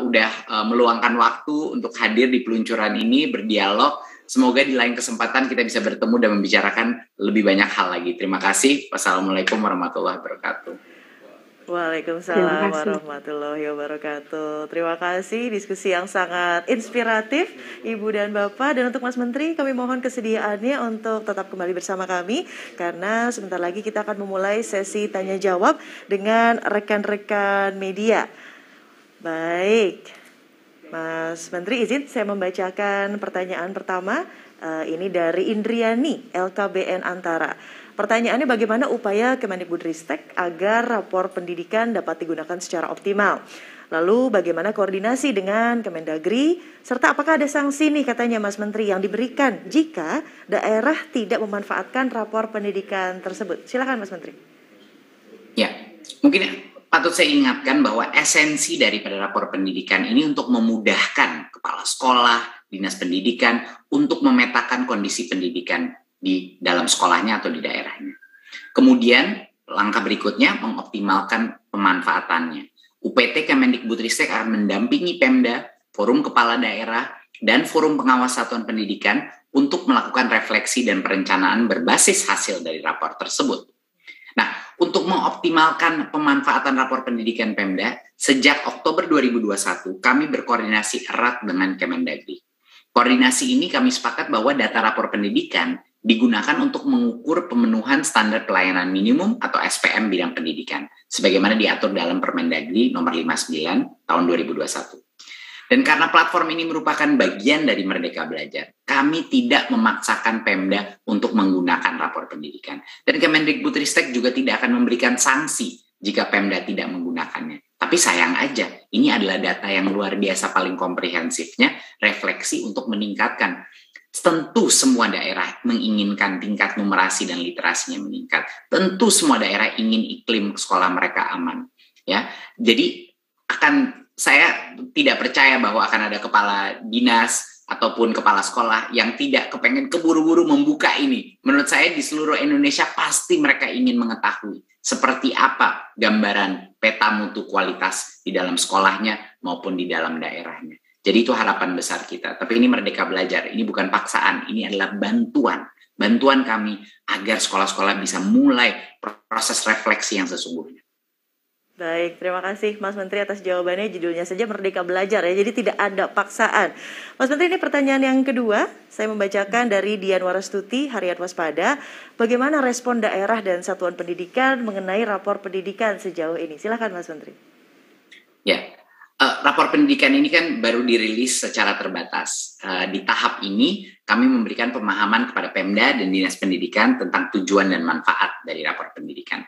udah meluangkan waktu untuk hadir di peluncuran ini, berdialog. Semoga di lain kesempatan kita bisa bertemu dan membicarakan lebih banyak hal lagi. Terima kasih. Wassalamualaikum warahmatullahi wabarakatuh. Waalaikumsalam warahmatullahi wabarakatuh. Terima kasih, diskusi yang sangat inspiratif Ibu dan Bapak. Dan untuk Mas Menteri, kami mohon kesediaannya untuk tetap kembali bersama kami, karena sebentar lagi kita akan memulai sesi tanya jawab dengan rekan-rekan media. Baik, Mas Menteri izin saya membacakan pertanyaan pertama. Ini dari Indriani, LKBN Antara. Pertanyaannya, bagaimana upaya Kemendikbudristek agar rapor pendidikan dapat digunakan secara optimal? Lalu bagaimana koordinasi dengan Kemendagri, serta apakah ada sanksi nih katanya Mas Menteri yang diberikan jika daerah tidak memanfaatkan rapor pendidikan tersebut? Silakan Mas Menteri. Ya, mungkin patut saya ingatkan bahwa esensi daripada rapor pendidikan ini untuk memudahkan kepala sekolah, dinas pendidikan untuk memetakan kondisi pendidikan di dalam sekolahnya atau di daerahnya. Kemudian langkah berikutnya mengoptimalkan pemanfaatannya. UPT Kemendikbudristek akan mendampingi Pemda, forum kepala daerah, dan forum pengawas satuan pendidikan untuk melakukan refleksi dan perencanaan berbasis hasil dari rapor tersebut. Nah, untuk mengoptimalkan pemanfaatan rapor pendidikan Pemda, sejak Oktober 2021 kami berkoordinasi erat dengan Kemendagri. Koordinasi ini kami sepakat bahwa data rapor pendidikan digunakan untuk mengukur pemenuhan standar pelayanan minimum atau SPM bidang pendidikan, sebagaimana diatur dalam Permendagri nomor 59 tahun 2021. Dan karena platform ini merupakan bagian dari Merdeka Belajar, kami tidak memaksakan Pemda untuk menggunakan rapor pendidikan. Dan Kemendikbudristek juga tidak akan memberikan sanksi jika Pemda tidak menggunakannya. Tapi sayang aja, ini adalah data yang luar biasa paling komprehensifnya, refleksi untuk meningkatkan. Tentu semua daerah menginginkan tingkat numerasi dan literasinya meningkat. Tentu semua daerah ingin iklim sekolah mereka aman. Ya, jadi saya tidak percaya bahwa akan ada kepala dinas ataupun kepala sekolah yang tidak kepengen keburu-buru membuka ini. Menurut saya di seluruh Indonesia pasti mereka ingin mengetahui seperti apa gambaran peta mutu kualitas di dalam sekolahnya maupun di dalam daerahnya. Jadi itu harapan besar kita. Tapi ini Merdeka Belajar, ini bukan paksaan, ini adalah bantuan. Bantuan kami agar sekolah-sekolah bisa mulai proses refleksi yang sesungguhnya. Baik, terima kasih Mas Menteri atas jawabannya. Judulnya saja Merdeka Belajar ya, jadi tidak ada paksaan. Mas Menteri, ini pertanyaan yang kedua. Saya membacakan dari Dian Warastuti, Harian Waspada. Bagaimana respon daerah dan satuan pendidikan mengenai rapor pendidikan sejauh ini? Silakan Mas Menteri. Ya. Rapor pendidikan ini kan baru dirilis secara terbatas. Di tahap ini kami memberikan pemahaman kepada Pemda dan Dinas Pendidikan tentang tujuan dan manfaat dari rapor pendidikan.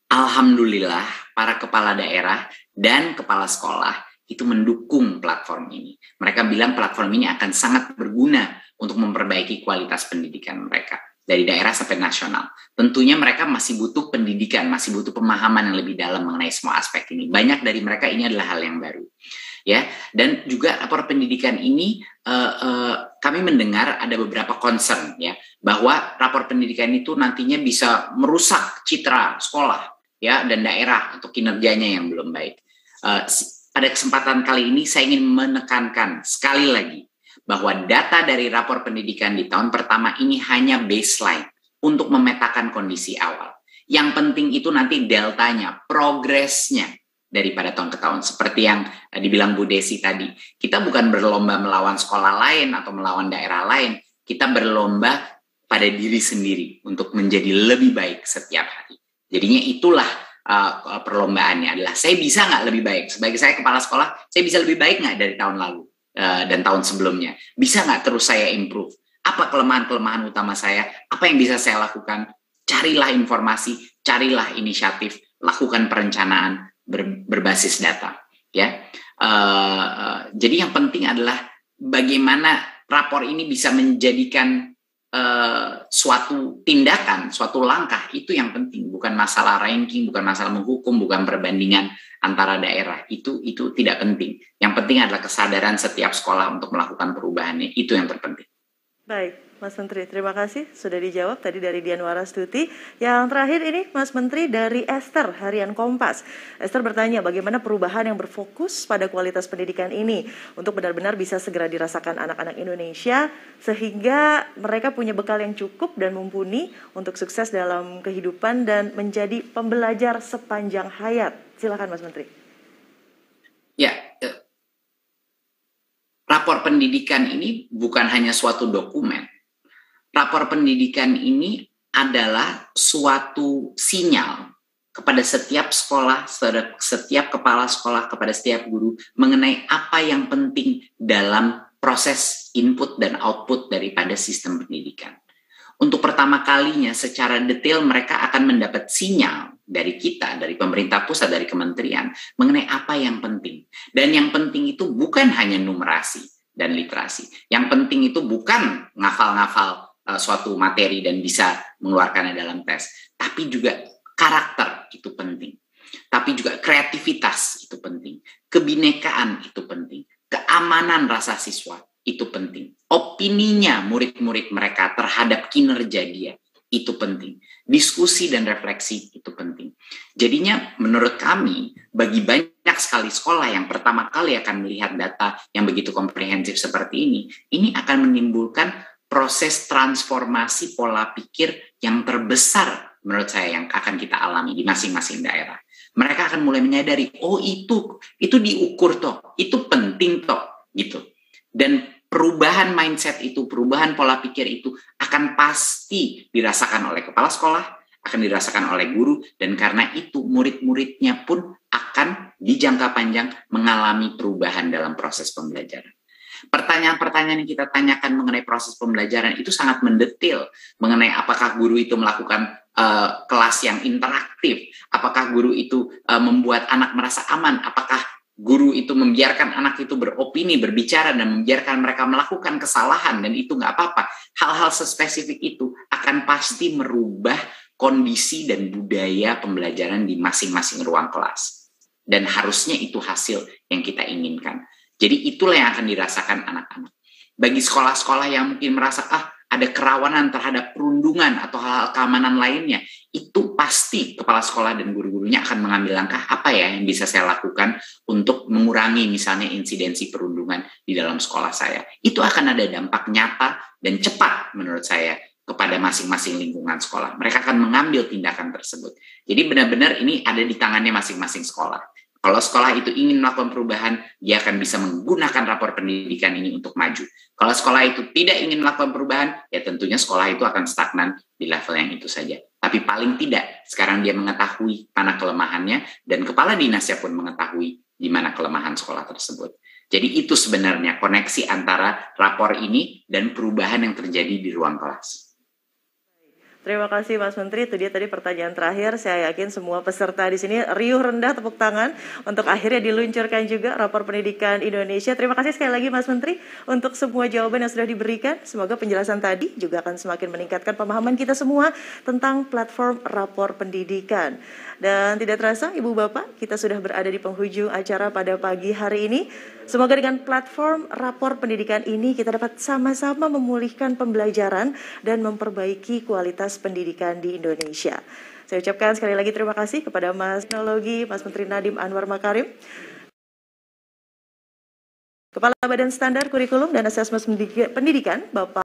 Alhamdulillah para kepala daerah dan kepala sekolah itu mendukung platform ini. Mereka bilang platform ini akan sangat berguna untuk memperbaiki kualitas pendidikan mereka. Dari daerah sampai nasional. Tentunya mereka masih butuh pendidikan, masih butuh pemahaman yang lebih dalam mengenai semua aspek ini. Banyak dari mereka ini adalah hal yang baru. Ya, dan juga rapor pendidikan ini kami mendengar ada beberapa concern ya, bahwa rapor pendidikan itu nantinya bisa merusak citra sekolah ya dan daerah atau kinerjanya yang belum baik. Pada kesempatan kali ini saya ingin menekankan sekali lagi bahwa data dari rapor pendidikan di tahun pertama ini hanya baseline untuk memetakan kondisi awal. Yang penting itu nanti deltanya, progresnya daripada tahun ke tahun. Seperti yang dibilang Bu Desi tadi, kita bukan berlomba melawan sekolah lain atau melawan daerah lain. Kita berlomba pada diri sendiri untuk menjadi lebih baik setiap hari. Jadinya itulah perlombaannya adalah saya bisa nggak lebih baik? Sebagai saya kepala sekolah, saya bisa lebih baik nggak dari tahun lalu? Dan tahun sebelumnya, bisa nggak terus saya improve? Apa kelemahan-kelemahan utama saya? Apa yang bisa saya lakukan? Carilah informasi, carilah inisiatif, lakukan perencanaan berbasis data. Ya, jadi yang penting adalah bagaimana rapor ini bisa menjadikan suatu tindakan, suatu langkah, itu yang penting. Bukan masalah ranking, bukan masalah menghukum, bukan perbandingan antara daerah. Itu tidak penting. Yang penting adalah kesadaran setiap sekolah untuk melakukan perubahannya. Itu yang terpenting. Baik, Mas Menteri, terima kasih sudah dijawab tadi dari Dian Warastuti. Yang terakhir ini Mas Menteri dari Esther, Harian Kompas. Esther bertanya bagaimana perubahan yang berfokus pada kualitas pendidikan ini untuk benar-benar bisa segera dirasakan anak-anak Indonesia sehingga mereka punya bekal yang cukup dan mumpuni untuk sukses dalam kehidupan dan menjadi pembelajar sepanjang hayat. Silakan Mas Menteri. Ya, rapor pendidikan ini bukan hanya suatu dokumen. Rapor pendidikan ini adalah suatu sinyal kepada setiap sekolah, setiap kepala sekolah, kepada setiap guru mengenai apa yang penting dalam proses input dan output daripada sistem pendidikan. untuk pertama kalinya secara detail mereka akan mendapat sinyal dari kita, dari pemerintah pusat, dari kementerian, mengenai apa yang penting. Dan yang penting itu bukan hanya numerasi dan literasi. Yang penting itu bukan ngafal-ngafal suatu materi dan bisa mengeluarkannya dalam tes, tapi juga karakter itu penting. Tapi juga kreativitas itu penting. Kebinekaan itu penting. Keamanan rasa siswa itu penting. Opininya murid-murid mereka terhadap kinerja dia itu penting. Diskusi dan refleksi itu penting. Jadinya menurut kami, bagi banyak sekali sekolah yang pertama kali akan melihat data yang begitu komprehensif seperti ini akan menimbulkan proses transformasi pola pikir yang terbesar menurut saya yang akan kita alami di masing-masing daerah. Mereka akan mulai menyadari, oh itu diukur toh, itu penting toh, gitu. Dan perubahan mindset itu, perubahan pola pikir itu akan pasti dirasakan oleh kepala sekolah, akan dirasakan oleh guru, dan karena itu murid-muridnya pun akan di jangka panjang mengalami perubahan dalam proses pembelajaran. Pertanyaan-pertanyaan yang kita tanyakan mengenai proses pembelajaran itu sangat mendetail mengenai apakah guru itu melakukan kelas yang interaktif, apakah guru itu membuat anak merasa aman, apakah guru itu membiarkan anak itu beropini, berbicara, dan membiarkan mereka melakukan kesalahan, dan itu nggak apa-apa. Hal-hal spesifik itu akan pasti merubah kondisi dan budaya pembelajaran di masing-masing ruang kelas. Dan harusnya itu hasil yang kita inginkan. Jadi itulah yang akan dirasakan anak-anak. Bagi sekolah-sekolah yang mungkin merasa, ada kerawanan terhadap perundungan atau hal-hal keamanan lainnya, itu pasti kepala sekolah dan guru-gurunya akan mengambil langkah apa ya yang bisa saya lakukan untuk mengurangi misalnya insidensi perundungan di dalam sekolah saya. Itu akan ada dampak nyata dan cepat menurut saya kepada masing-masing lingkungan sekolah. Mereka akan mengambil tindakan tersebut. Jadi benar-benar ini ada di tangannya masing-masing sekolah. Kalau sekolah itu ingin melakukan perubahan, dia akan bisa menggunakan rapor pendidikan ini untuk maju. Kalau sekolah itu tidak ingin melakukan perubahan, ya tentunya sekolah itu akan stagnan di level yang itu saja. Tapi paling tidak, sekarang dia mengetahui mana kelemahannya, dan kepala dinasnya pun mengetahui di mana kelemahan sekolah tersebut. Jadi itu sebenarnya koneksi antara rapor ini dan perubahan yang terjadi di ruang kelas. Terima kasih Mas Menteri, itu dia tadi pertanyaan terakhir. Saya yakin semua peserta di sini riuh rendah tepuk tangan untuk akhirnya diluncurkan juga rapor pendidikan Indonesia. Terima kasih sekali lagi Mas Menteri untuk semua jawaban yang sudah diberikan. Semoga penjelasan tadi juga akan semakin meningkatkan pemahaman kita semua tentang platform rapor pendidikan. Dan tidak terasa Ibu Bapak, kita sudah berada di penghujung acara pada pagi hari ini. Semoga dengan platform rapor pendidikan ini kita dapat sama-sama memulihkan pembelajaran dan memperbaiki kualitas pendidikan di Indonesia. Saya ucapkan sekali lagi terima kasih kepada Mas Teknologi, Mas Menteri Nadiem Anwar Makarim, Kepala Badan Standar Kurikulum dan Asesmen Pendidikan, Bapak